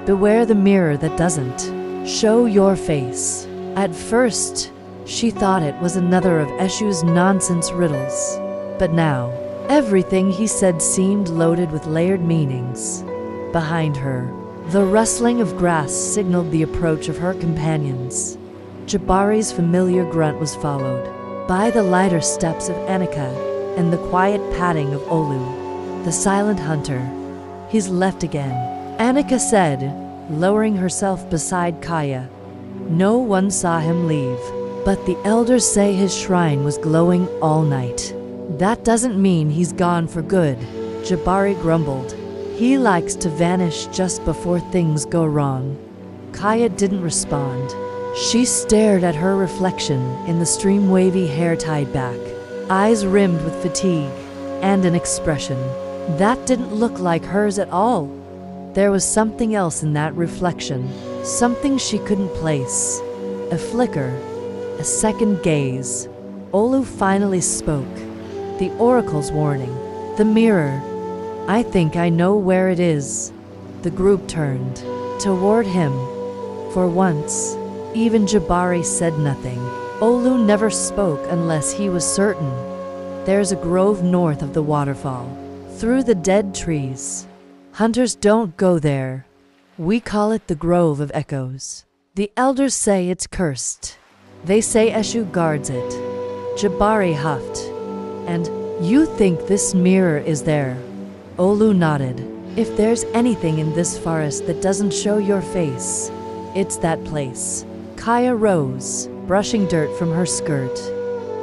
Beware the mirror that doesn't show your face. At first, she thought it was another of Eshu's nonsense riddles. But now, everything he said seemed loaded with layered meanings. Behind her, the rustling of grass signaled the approach of her companions. Jabari's familiar grunt was followed by the lighter steps of Annika and the quiet padding of Olu, the silent hunter. He's left again, Annika said, lowering herself beside Kaya. No one saw him leave, but the elders say his shrine was glowing all night. That doesn't mean he's gone for good, Jabari grumbled. He likes to vanish just before things go wrong. Kaya didn't respond. She stared at her reflection in the stream, wavy hair tied back, eyes rimmed with fatigue, and an expression that didn't look like hers at all. There was something else in that reflection, something she couldn't place. A flicker, a second gaze. Olu finally spoke. The oracle's warning. The mirror. I think I know where it is. The group turned toward him. For once, even Jabari said nothing. Olu never spoke unless he was certain. There's a grove north of the waterfall, through the dead trees. Hunters don't go there. We call it the Grove of Echoes. The elders say it's cursed. They say Eshu guards it. Jabari huffed. And you think this mirror is there? Olu nodded. If there's anything in this forest that doesn't show your face, it's that place. Kaya rose, brushing dirt from her skirt.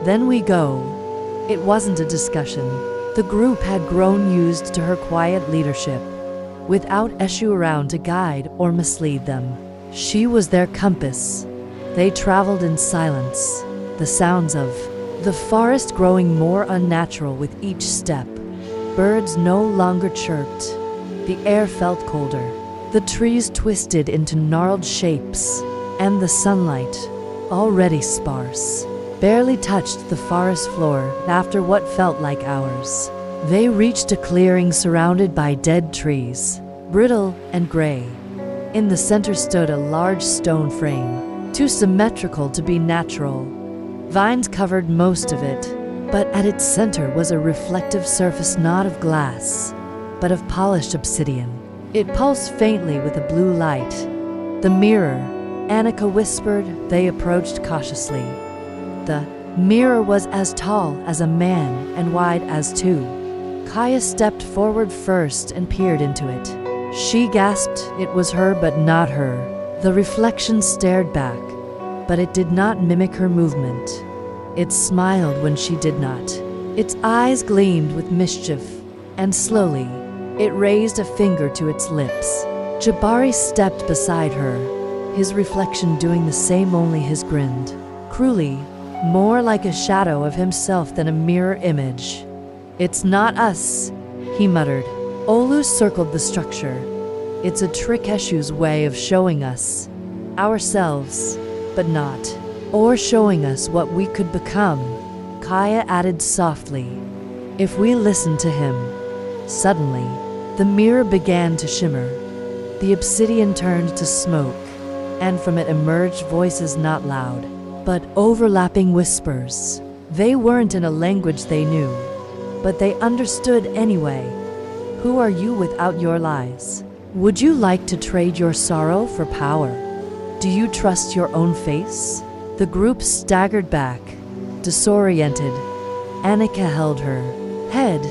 Then we go. It wasn't a discussion. The group had grown used to her quiet leadership. Without Eshu around to guide or mislead them, she was their compass. They traveled in silence, the sounds of the forest growing more unnatural with each step. Birds no longer chirped. The air felt colder. The trees twisted into gnarled shapes, and the sunlight, already sparse, barely touched the forest floor after what felt like hours. They reached a clearing surrounded by dead trees, brittle and gray. In the center stood a large stone frame, too symmetrical to be natural. Vines covered most of it, but at its center was a reflective surface not of glass, but of polished obsidian. It pulsed faintly with a blue light. The mirror, Annika whispered. They approached cautiously. The mirror was as tall as a man and wide as two. Kaya stepped forward first and peered into it. She gasped. It was her, but not her. The reflection stared back, but it did not mimic her movement. It smiled when she did not. Its eyes gleamed with mischief, and slowly, it raised a finger to its lips. Jabari stepped beside her, his reflection doing the same, only his grinned cruelly, more like a shadow of himself than a mirror image. It's not us, he muttered. Olu circled the structure. It's a trick, Eshu's way of showing us ourselves, but not, or showing us what we could become. Kaya added softly, if we listen to him. Suddenly, the mirror began to shimmer. The obsidian turned to smoke, and from it emerged voices, not loud, but overlapping whispers. They weren't in a language they knew, but they understood anyway. Who are you without your lies? Would you like to trade your sorrow for power? Do you trust your own face? The group staggered back, disoriented. Annika held her head,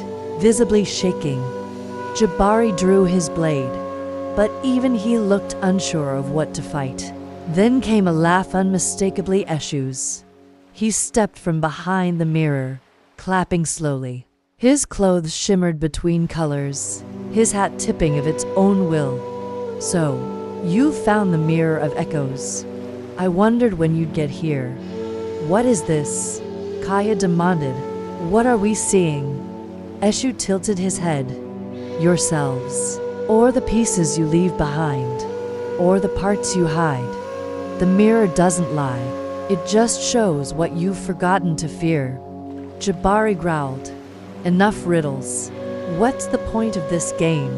visibly shaking. Jabari drew his blade, but even he looked unsure of what to fight. Then came a laugh, unmistakably Eshu's. He stepped from behind the mirror, clapping slowly. His clothes shimmered between colors, his hat tipping of its own will. So, you found the mirror of echoes. I wondered when you'd get here. What is this? Kaya demanded. What are we seeing? Eshu tilted his head. Yourselves, or the pieces you leave behind. or the parts you hide. The mirror doesn't lie, it just shows what you've forgotten to fear. Jabari growled. Enough riddles. What's the point of this game?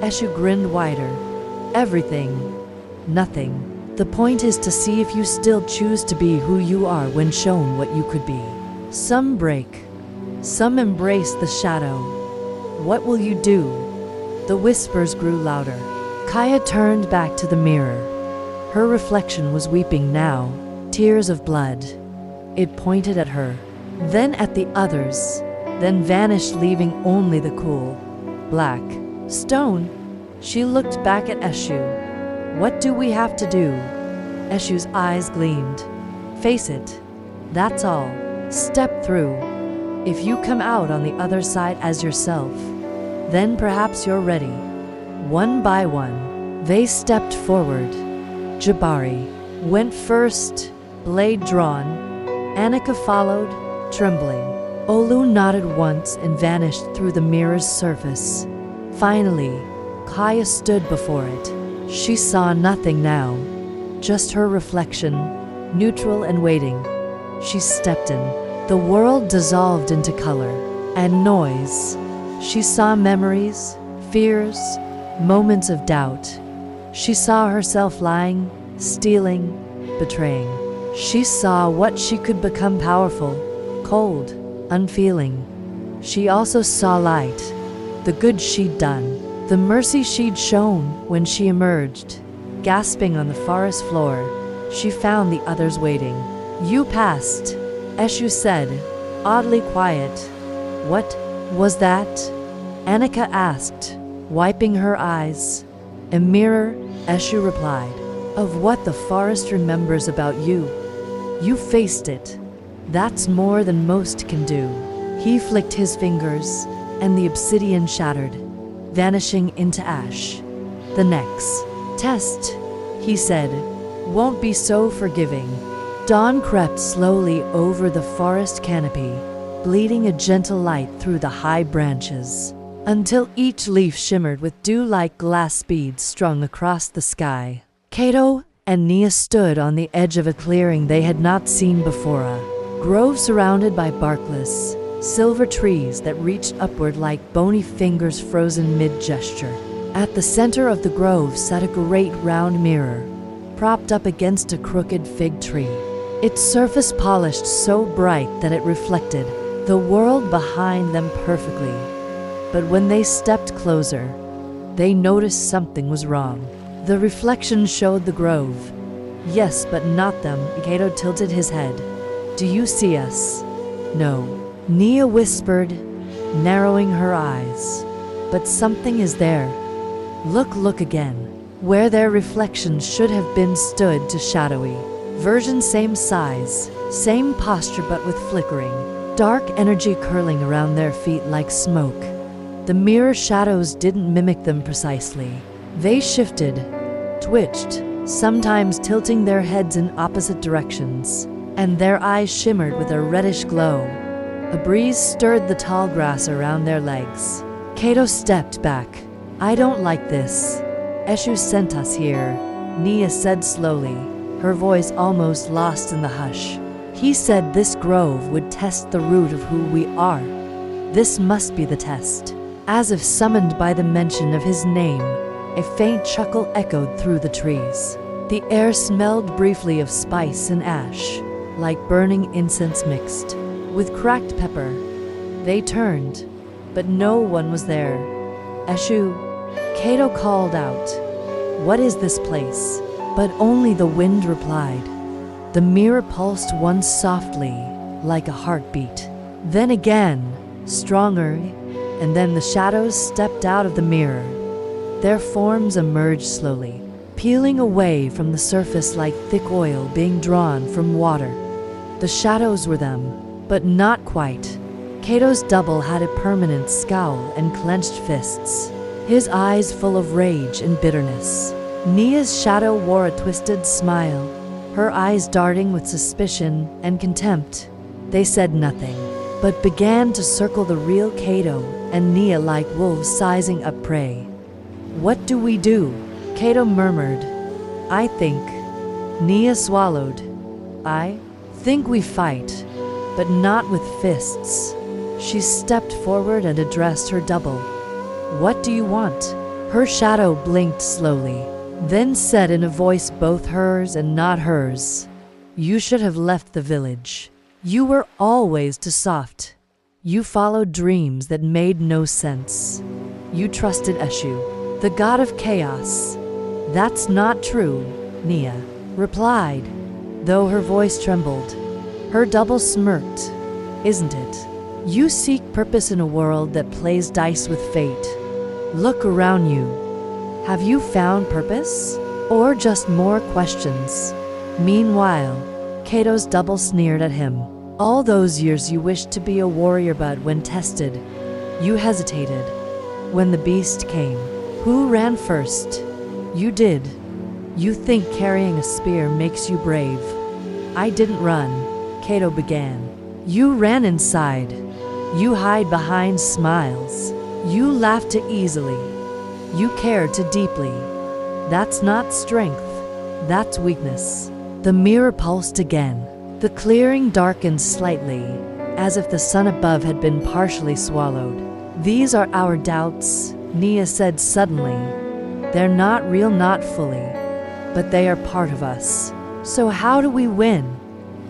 Eshu grinned wider. Everything. Nothing. The point is to see if you still choose to be who you are when shown what you could be. Some break. Some embrace the shadow. What will you do? The whispers grew louder. Kaya turned back to the mirror. Her reflection was weeping now, tears of blood. It pointed at her, then at the others, then vanished, leaving only the cool, black stone. She looked back at Eshu. What do we have to do? Eshu's eyes gleamed. Face it. That's all. Step through. If you come out on the other side as yourself, then perhaps you're ready. One by one, they stepped forward. Jabari went first, blade drawn. Annika followed, trembling. Olu nodded once and vanished through the mirror's surface. Finally, Kaya stood before it. She saw nothing now, just her reflection, neutral and waiting. She stepped in. The world dissolved into color and noise. She saw memories, fears, moments of doubt. She saw herself lying, stealing, betraying. She saw what she could become: powerful, cold, unfeeling. She also saw light, the good she'd done, the mercy she'd shown. When she emerged, gasping on the forest floor, she found the others waiting. You passed, Eshu said, oddly quiet. What was that? Annika asked, wiping her eyes. A mirror, Eshu replied, of what the forest remembers about you. You faced it. That's more than most can do. He flicked his fingers, and the obsidian shattered, vanishing into ash. The next test, he said, won't be so forgiving. Dawn crept slowly over the forest canopy, bleeding a gentle light through the high branches, until each leaf shimmered with dew-like glass beads strung across the sky. Kato and Nia stood on the edge of a clearing they had not seen before, a grove surrounded by barkless, silver trees that reached upward like bony fingers frozen mid-gesture. At the center of the grove sat a great round mirror, propped up against a crooked fig tree, its surface polished so bright that it reflected the world behind them perfectly. But when they stepped closer, they noticed something was wrong. The reflection showed the grove. Yes, but not them. Kato tilted his head. Do you see us? No, Nia whispered, narrowing her eyes. But something is there. Look again. Where their reflections should have been stood to shadowy version, same size, same posture, but with flickering, dark energy curling around their feet like smoke. The mirror shadows didn't mimic them precisely. They shifted, twitched, sometimes tilting their heads in opposite directions, and their eyes shimmered with a reddish glow. A breeze stirred the tall grass around their legs. Kato stepped back. I don't like this. Eshu sent us here, Nia said slowly, her voice almost lost in the hush. He said this grove would test the root of who we are. This must be the test. As if summoned by the mention of his name, a faint chuckle echoed through the trees. The air smelled briefly of spice and ash, like burning incense mixed with cracked pepper. They turned, but no one was there. Eshu, Kato called out. What is this place? But only the wind replied. The mirror pulsed once softly, like a heartbeat. Then again, stronger, and then the shadows stepped out of the mirror. Their forms emerged slowly, peeling away from the surface like thick oil being drawn from water. The shadows were them, but not quite. Kato's double had a permanent scowl and clenched fists, his eyes full of rage and bitterness. Nia's shadow wore a twisted smile, her eyes darting with suspicion and contempt. They said nothing, but began to circle the real Kato and Nia like wolves sizing up prey. What do we do? Kato murmured, I think. Nia swallowed. I think we fight, but not with fists. She stepped forward and addressed her double. What do you want? Her shadow blinked slowly, then said in a voice both hers and not hers. You should have left the village. You were always too soft. You followed dreams that made no sense. You trusted Eshu, the god of chaos. That's not true, Nia replied, though her voice trembled. Her double smirked. Isn't it? You seek purpose in a world that plays dice with fate. Look around you. Have you found purpose? Or just more questions? Meanwhile, Kato's double sneered at him. All those years you wished to be a warrior, but when tested, you hesitated. When the beast came, who ran first? You did. You think carrying a spear makes you brave. I didn't run, Kato began. You ran inside. You hide behind smiles. You laugh too easily. You care too deeply. That's not strength. That's weakness. The mirror pulsed again. The clearing darkened slightly, as if the sun above had been partially swallowed. These are our doubts, Nia said suddenly. They're not real, not fully, but they are part of us. So how do we win?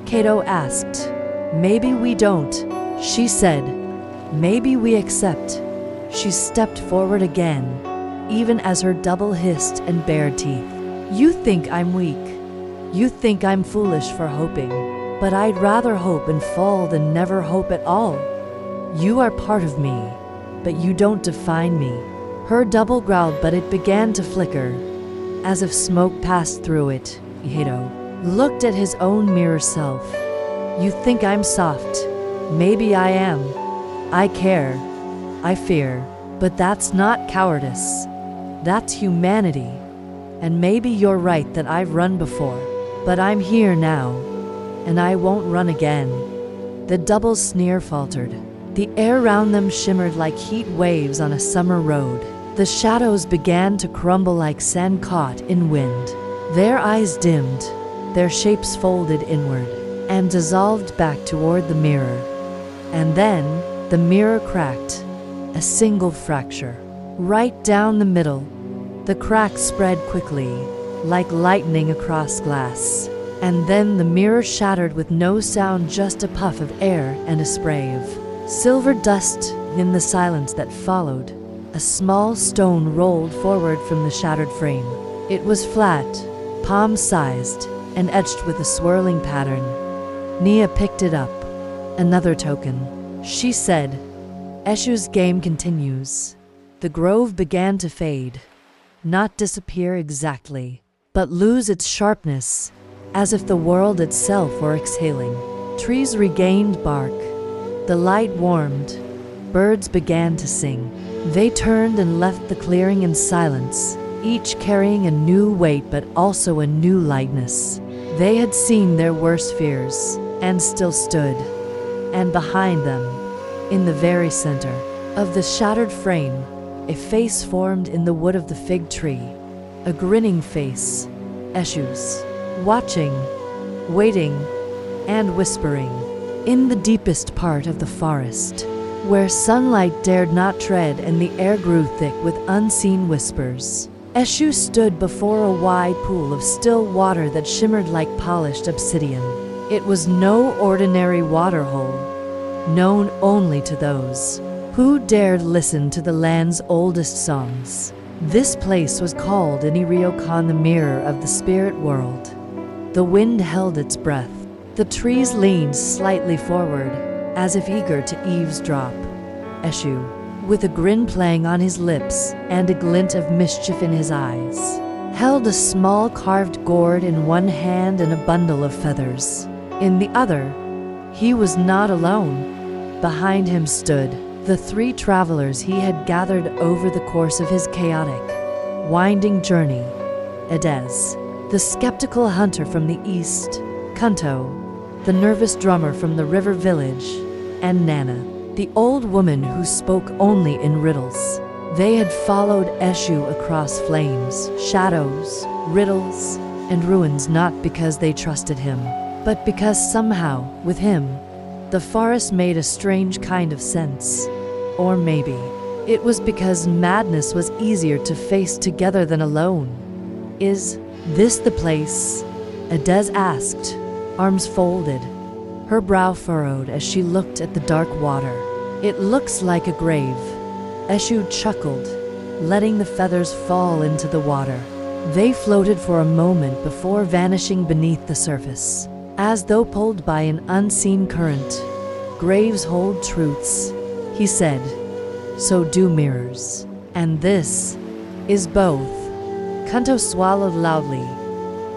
Kato asked. Maybe we don't, she said. Maybe we accept. She stepped forward again, even as her double hissed and bared teeth. You think I'm weak. You think I'm foolish for hoping, but I'd rather hope and fall than never hope at all. You are part of me, but you don't define me. Her double growled, but it began to flicker, as if smoke passed through it. Kato looked at his own mirror self. You think I'm soft. Maybe I am. I care. I fear. But that's not cowardice. That's humanity. And maybe you're right that I've run before. But I'm here now. And I won't run again. The double sneer faltered. The air around them shimmered like heat waves on a summer road. The shadows began to crumble like sand caught in wind. Their eyes dimmed, their shapes folded inward, and dissolved back toward the mirror. And then, the mirror cracked, a single fracture. Right down the middle, the crack spread quickly, like lightning across glass. And then the mirror shattered with no sound, just a puff of air and a spray of silver dust. In the silence that followed, a small stone rolled forward from the shattered frame. It was flat, palm-sized, and etched with a swirling pattern. Nia picked it up. Another token. She said, Eshu's game continues. The grove began to fade. Not disappear exactly, but lose its sharpness, as if the world itself were exhaling. Trees regained bark. The light warmed. Birds began to sing. They turned and left the clearing in silence, each carrying a new weight but also a new lightness. They had seen their worst fears, and still stood. And behind them, in the very center of the shattered frame, a face formed in the wood of the fig tree. A grinning face. Eshu's. Watching, waiting, and whispering. In the deepest part of the forest, where sunlight dared not tread and the air grew thick with unseen whispers, Eshu stood before a wide pool of still water that shimmered like polished obsidian. It was no ordinary waterhole, known only to those who dared listen to the land's oldest songs. This place was called in Iriokan the Mirror of the Spirit World. The wind held its breath. The trees leaned slightly forward, as if eager to eavesdrop. Eshu, with a grin playing on his lips and a glint of mischief in his eyes, held a small carved gourd in one hand and a bundle of feathers in the other. He was not alone. Behind him stood the three travelers he had gathered over the course of his chaotic, winding journey. Edez, the skeptical hunter from the east, Kunto, the nervous drummer from the river village, and Nana, the old woman who spoke only in riddles. They had followed Eshu across flames, shadows, riddles, and ruins not because they trusted him, but because somehow, with him, the forest made a strange kind of sense. Or maybe it was because madness was easier to face together than alone. Is this the place? Adez asked, arms folded, her brow furrowed as she looked at the dark water. It looks like a grave. Eshu chuckled, letting the feathers fall into the water. They floated for a moment before vanishing beneath the surface, as though pulled by an unseen current. Graves hold truths, he said. So do mirrors. And this is both. Kanto swallowed loudly.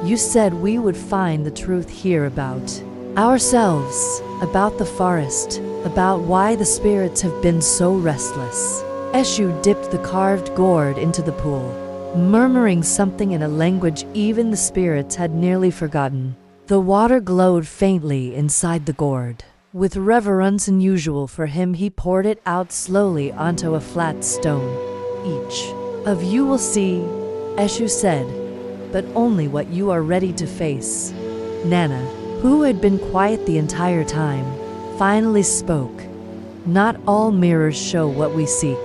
You said we would find the truth here about ourselves, about the forest, about why the spirits have been so restless. Eshu dipped the carved gourd into the pool, murmuring something in a language even the spirits had nearly forgotten. The water glowed faintly inside the gourd. With reverence unusual for him, he poured it out slowly onto a flat stone. Each of you will see, Eshu said, but only what you are ready to face. Nana, who had been quiet the entire time, finally spoke. Not all mirrors show what we seek.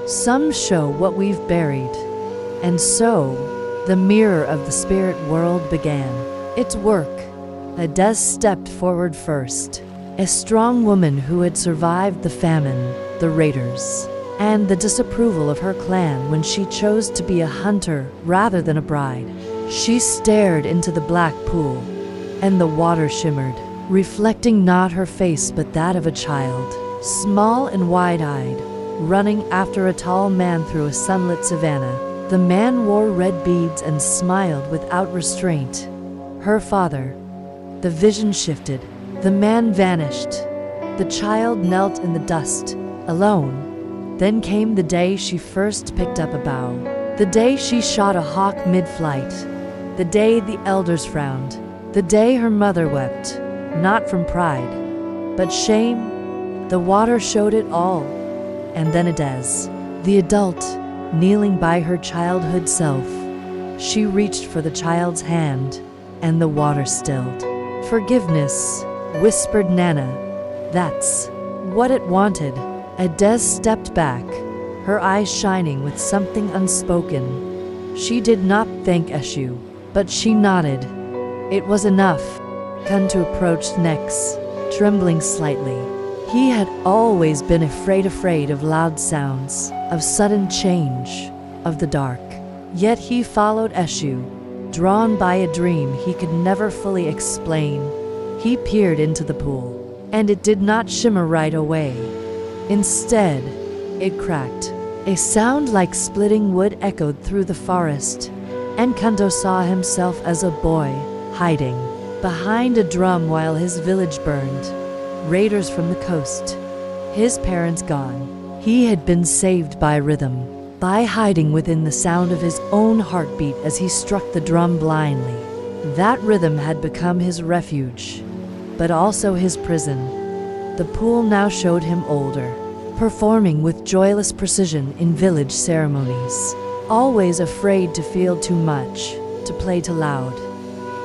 Some show what we've buried. And so, the mirror of the spirit world began its work. Adez stepped forward first, a strong woman who had survived the famine, the raiders, and the disapproval of her clan when she chose to be a hunter rather than a bride. She stared into the black pool, and the water shimmered, reflecting not her face but that of a child, small and wide-eyed, running after a tall man through a sunlit savanna. The man wore red beads and smiled without restraint. Her father. The vision shifted. The man vanished. The child knelt in the dust, alone. Then came the day she first picked up a bow. The day she shot a hawk mid-flight. The day the elders frowned. The day her mother wept, not from pride, but shame. The water showed it all. And then Adez, the adult, kneeling by her childhood self. She reached for the child's hand, and the water stilled. Forgiveness, whispered Nana. That's what it wanted. Adez stepped back, her eyes shining with something unspoken. She did not thank Eshu, but she nodded. It was enough. Kanto approached next, trembling slightly. He had always been afraid of loud sounds, of sudden change, of the dark. Yet he followed Eshu, drawn by a dream he could never fully explain. He peered into the pool, and it did not shimmer right away. Instead, it cracked. A sound like splitting wood echoed through the forest, and Kanto saw himself as a boy, hiding behind a drum while his village burned. Raiders from the coast. His parents gone. He had been saved by rhythm, by hiding within the sound of his own heartbeat as he struck the drum blindly. That rhythm had become his refuge, but also his prison. The pool now showed him older, performing with joyless precision in village ceremonies, always afraid to feel too much, to play too loud.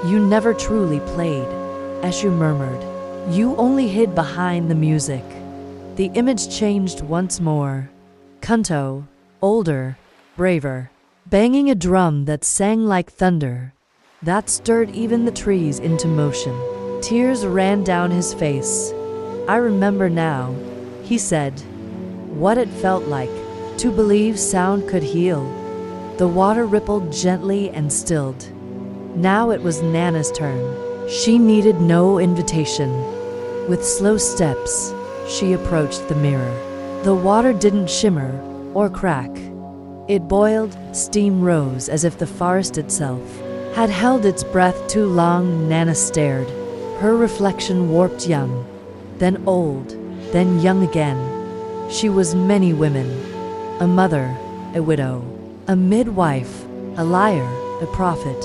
You never truly played, Eshu murmured. You only hid behind the music. The image changed once more. Kanto, older, braver, banging a drum that sang like thunder, that stirred even the trees into motion. Tears ran down his face. I remember now, he said, what it felt like to believe sound could heal. The water rippled gently and stilled. Now it was Nana's turn. She needed no invitation. With slow steps, she approached the mirror. The water didn't shimmer or crack. It boiled, steam rose as if the forest itself had held its breath too long. Nana stared. Her reflection warped young, then old, then young again. She was many women. A mother, a widow, a midwife, a liar, a prophet.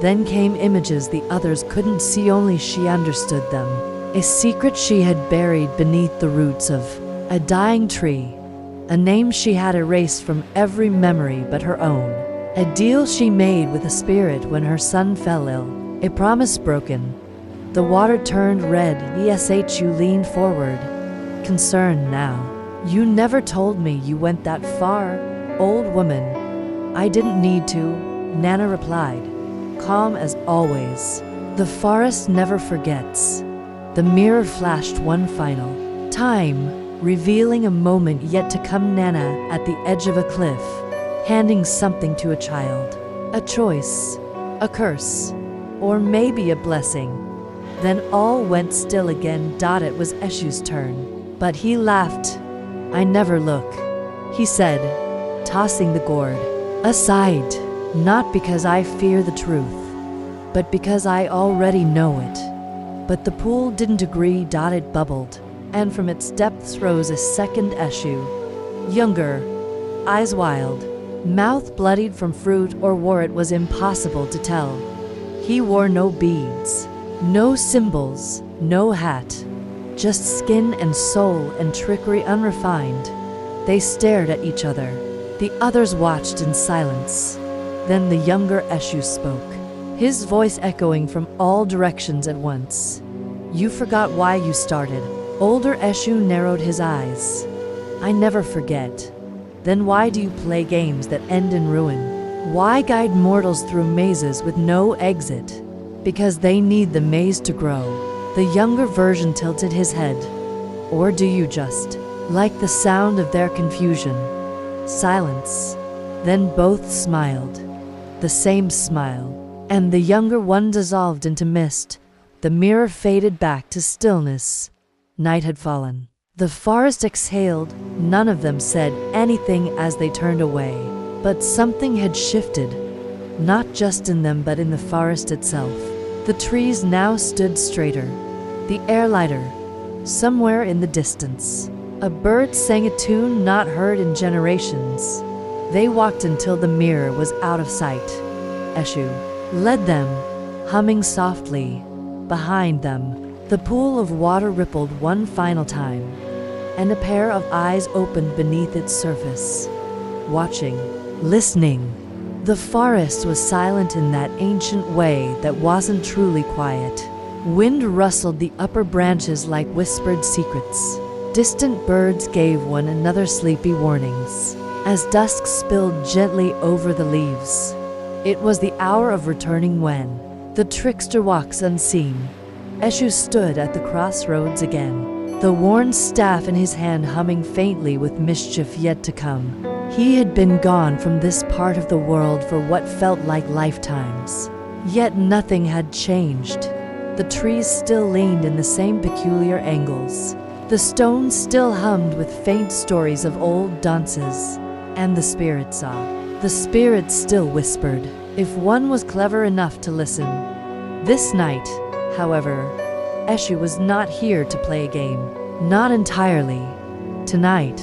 Then came images the others couldn't see, only she understood them. A secret she had buried beneath the roots of a dying tree. A name she had erased from every memory but her own. A deal she made with a spirit when her son fell ill. A promise broken. The water turned red. Eshu leaned forward, concerned now. You never told me you went that far, old woman. I didn't need to, Nana replied, calm as always. The forest never forgets. The mirror flashed one final time, revealing a moment yet to come. Nana at the edge of a cliff, handing something to a child. A choice, a curse, or maybe a blessing. Then all went still again. It was Eshu's turn, but he laughed. I never look, he said, tossing the gourd aside, not because I fear the truth, but because I already know it. But the pool didn't agree. It bubbled, and from its depths rose a second Eshu, younger, eyes wild, mouth bloodied from fruit or war. It was impossible to tell. He wore no beads, no symbols, no hat, just skin and soul and trickery unrefined. They stared at each other. The others watched in silence. Then the younger Eshu spoke, his voice echoing from all directions at once. You forgot why you started. Older Eshu narrowed his eyes. I never forget. Then why do you play games that end in ruin? Why guide mortals through mazes with no exit? Because they need the maze to grow. The younger version tilted his head. Or do you just like the sound of their confusion? Silence. Then both smiled. The same smile. And the younger one dissolved into mist. The mirror faded back to stillness. Night had fallen. The forest exhaled. None of them said anything as they turned away. But something had shifted. Not just in them but in the forest itself. The trees now stood straighter, the air lighter. Somewhere in the distance, a bird sang a tune not heard in generations. They walked until the mirror was out of sight. Eshu led them, humming softly. Behind them, the pool of water rippled one final time, and a pair of eyes opened beneath its surface, watching, listening. The forest was silent in that ancient way that wasn't truly quiet. Wind rustled the upper branches like whispered secrets. Distant birds gave one another sleepy warnings as dusk spilled gently over the leaves. It was the hour of returning when the trickster walks unseen. Eshu stood at the crossroads again, the worn staff in his hand humming faintly with mischief yet to come. He had been gone from this part of the world for what felt like lifetimes. Yet nothing had changed. The trees still leaned in the same peculiar angles. The stones still hummed with faint stories of old dances. And the spirit saw. The spirit still whispered, if one was clever enough to listen. This night, however, Eshu was not here to play a game. Not entirely. Tonight,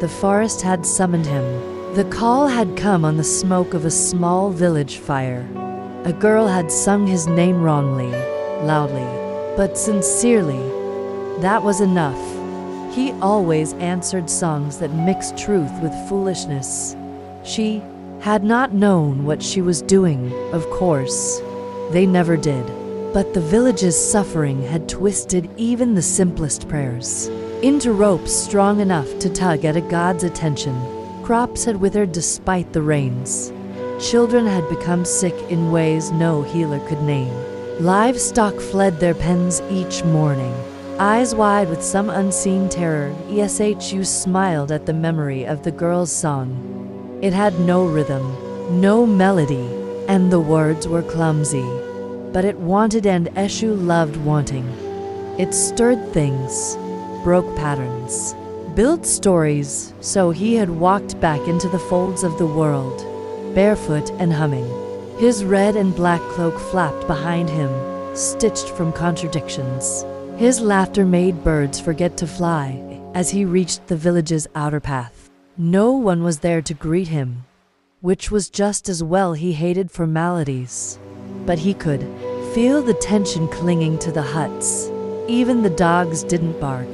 the forest had summoned him. The call had come on the smoke of a small village fire. A girl had sung his name wrongly, loudly, but sincerely. That was enough. He always answered songs that mixed truth with foolishness. She had not known what she was doing, of course. They never did. But the village's suffering had twisted even the simplest prayers into ropes strong enough to tug at a god's attention. Crops had withered despite the rains. Children had become sick in ways no healer could name. Livestock fled their pens each morning, eyes wide with some unseen terror. Eshu smiled at the memory of the girl's song. It had no rhythm, no melody, and the words were clumsy. But it wanted, and Eshu loved wanting. It stirred things, broke patterns, built stories. So he had walked back into the folds of the world, barefoot and humming. His red and black cloak flapped behind him, stitched from contradictions. His laughter made birds forget to fly as he reached the village's outer path. No one was there to greet him, which was just as well. He hated formalities, but he could feel the tension clinging to the huts. Even the dogs didn't bark.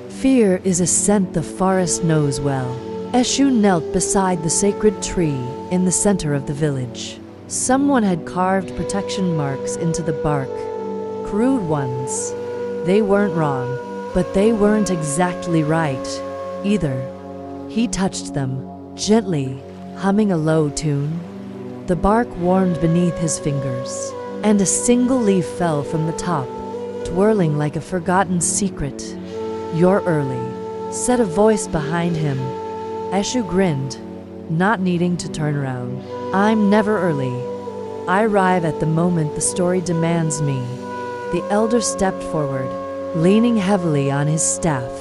Fear is a scent the forest knows well. Eshu knelt beside the sacred tree in the center of the village. Someone had carved protection marks into the bark. Crude ones. They weren't wrong, but they weren't exactly right either. He touched them, gently, humming a low tune. The bark warmed beneath his fingers, and a single leaf fell from the top, twirling like a forgotten secret. "You're early," said a voice behind him. Eshu grinned, not needing to turn around. "I'm never early. I arrive at the moment the story demands me." The elder stepped forward, leaning heavily on his staff.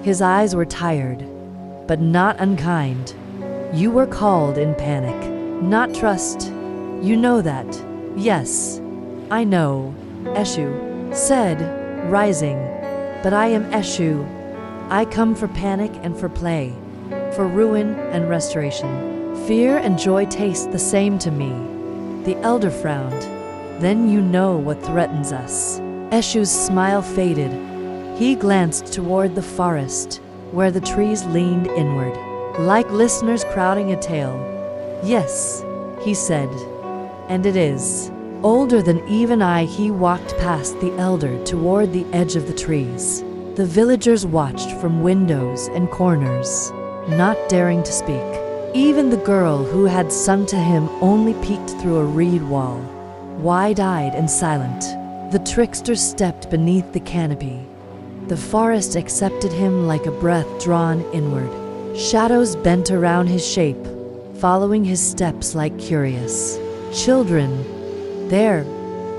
His eyes were tired, but not unkind. "You were called in panic, not trust. You know that." "Yes, I know," Eshu said, rising. "But I am Eshu. I come for panic and for play, for ruin and restoration. Fear and joy taste the same to me." The elder frowned. "Then you know what threatens us." Eshu's smile faded. He glanced toward the forest, where the trees leaned inward, like listeners crowding a tale. "Yes," he said, "and it is older than even I." He walked past the elder toward the edge of the trees. The villagers watched from windows and corners, not daring to speak. Even the girl who had sung to him only peeked through a reed wall, wide-eyed and silent. The trickster stepped beneath the canopy. The forest accepted him like a breath drawn inward. Shadows bent around his shape, following his steps like curious children. There,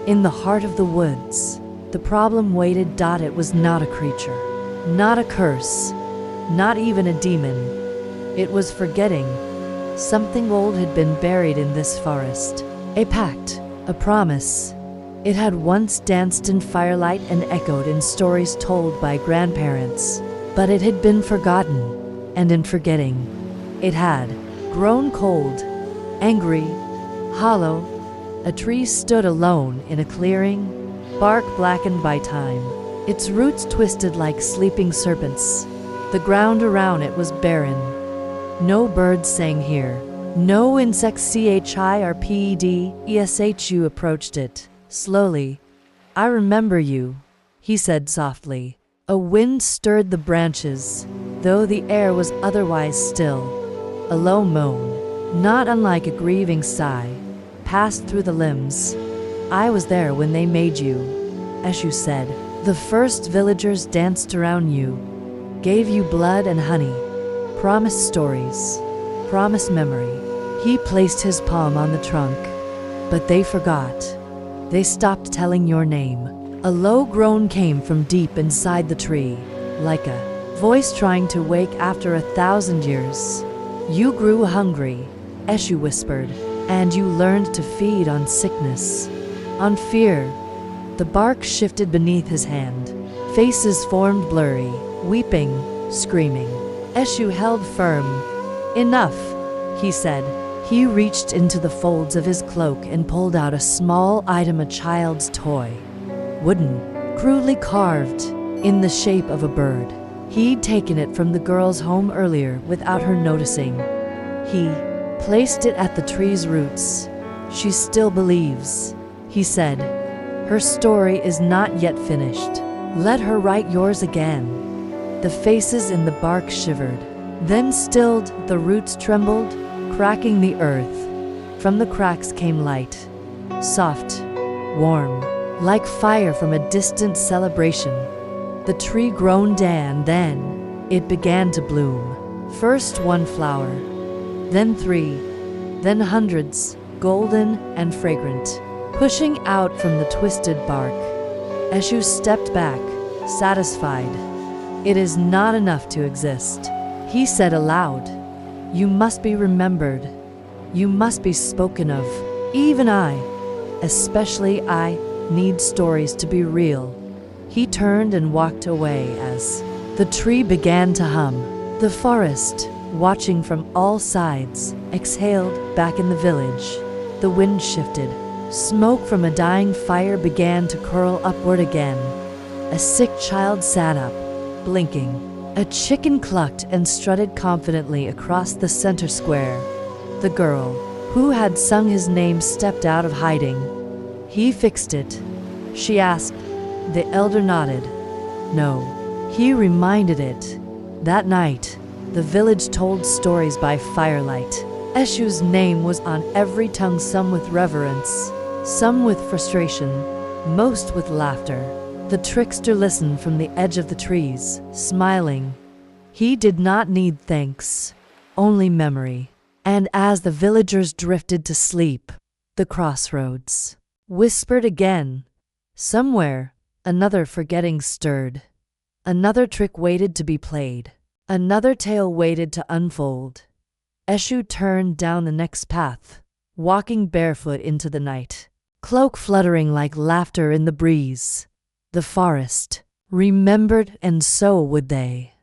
in the heart of the woods, the problem waited. It was not a creature, not a curse, not even a demon. It was forgetting. Something old had been buried in this forest. A pact, a promise. It had once danced in firelight and echoed in stories told by grandparents, but it had been forgotten, and in forgetting, it had grown cold, angry, hollow. A tree stood alone in a clearing, bark blackened by time, its roots twisted like sleeping serpents. The ground around it was barren. No birds sang here, no insects. Chirped. Eshu approached it slowly. "I remember you," he said softly. A wind stirred the branches, though the air was otherwise still. A low moan, not unlike a grieving sigh, passed through the limbs. "I was there when they made you," Eshu said. "The first villagers danced around you, gave you blood and honey, promised stories, promised memory." He placed his palm on the trunk. "But they forgot. They stopped telling your name." A low groan came from deep inside the tree, like a voice trying to wake after 1,000 years. "You grew hungry," Eshu whispered, "and you learned to feed on sickness, on fear." The bark shifted beneath his hand. Faces formed blurry, weeping, screaming. Eshu held firm. "Enough," he said. He reached into the folds of his cloak and pulled out a small item, a child's toy. Wooden, crudely carved, in the shape of a bird. He'd taken it from the girl's home earlier without her noticing. He placed it at the tree's roots. "She still believes," he said. "Her story is not yet finished. Let her write yours again." The faces in the bark shivered, then stilled. The roots trembled, cracking the earth. From the cracks came light, soft, warm, like fire from a distant celebration. The tree groaned, and then it began to bloom. First one flower, then 3, then hundreds, golden and fragrant, pushing out from the twisted bark. Eshu stepped back, satisfied. "It is not enough to exist," he said aloud. "You must be remembered. You must be spoken of. Even I, especially I, need stories to be real." He turned and walked away as the tree began to hum. The forest, watching from all sides, exhaled. Back in the village, the wind shifted. Smoke from a dying fire began to curl upward again. A sick child sat up, blinking. A chicken clucked and strutted confidently across the center square. The girl, who had sung his name, stepped out of hiding. "He fixed it?" she asked. The elder nodded. "No, he reminded it." That night, the village told stories by firelight. Eshu's name was on every tongue, some with reverence, some with frustration, most with laughter. The trickster listened from the edge of the trees, smiling. He did not need thanks, only memory. And as the villagers drifted to sleep, the crossroads whispered again. Somewhere, another forgetting stirred. Another trick waited to be played. Another tale waited to unfold. Eshu turned down the next path, walking barefoot into the night, cloak fluttering like laughter in the breeze. The forest remembered, and so would they.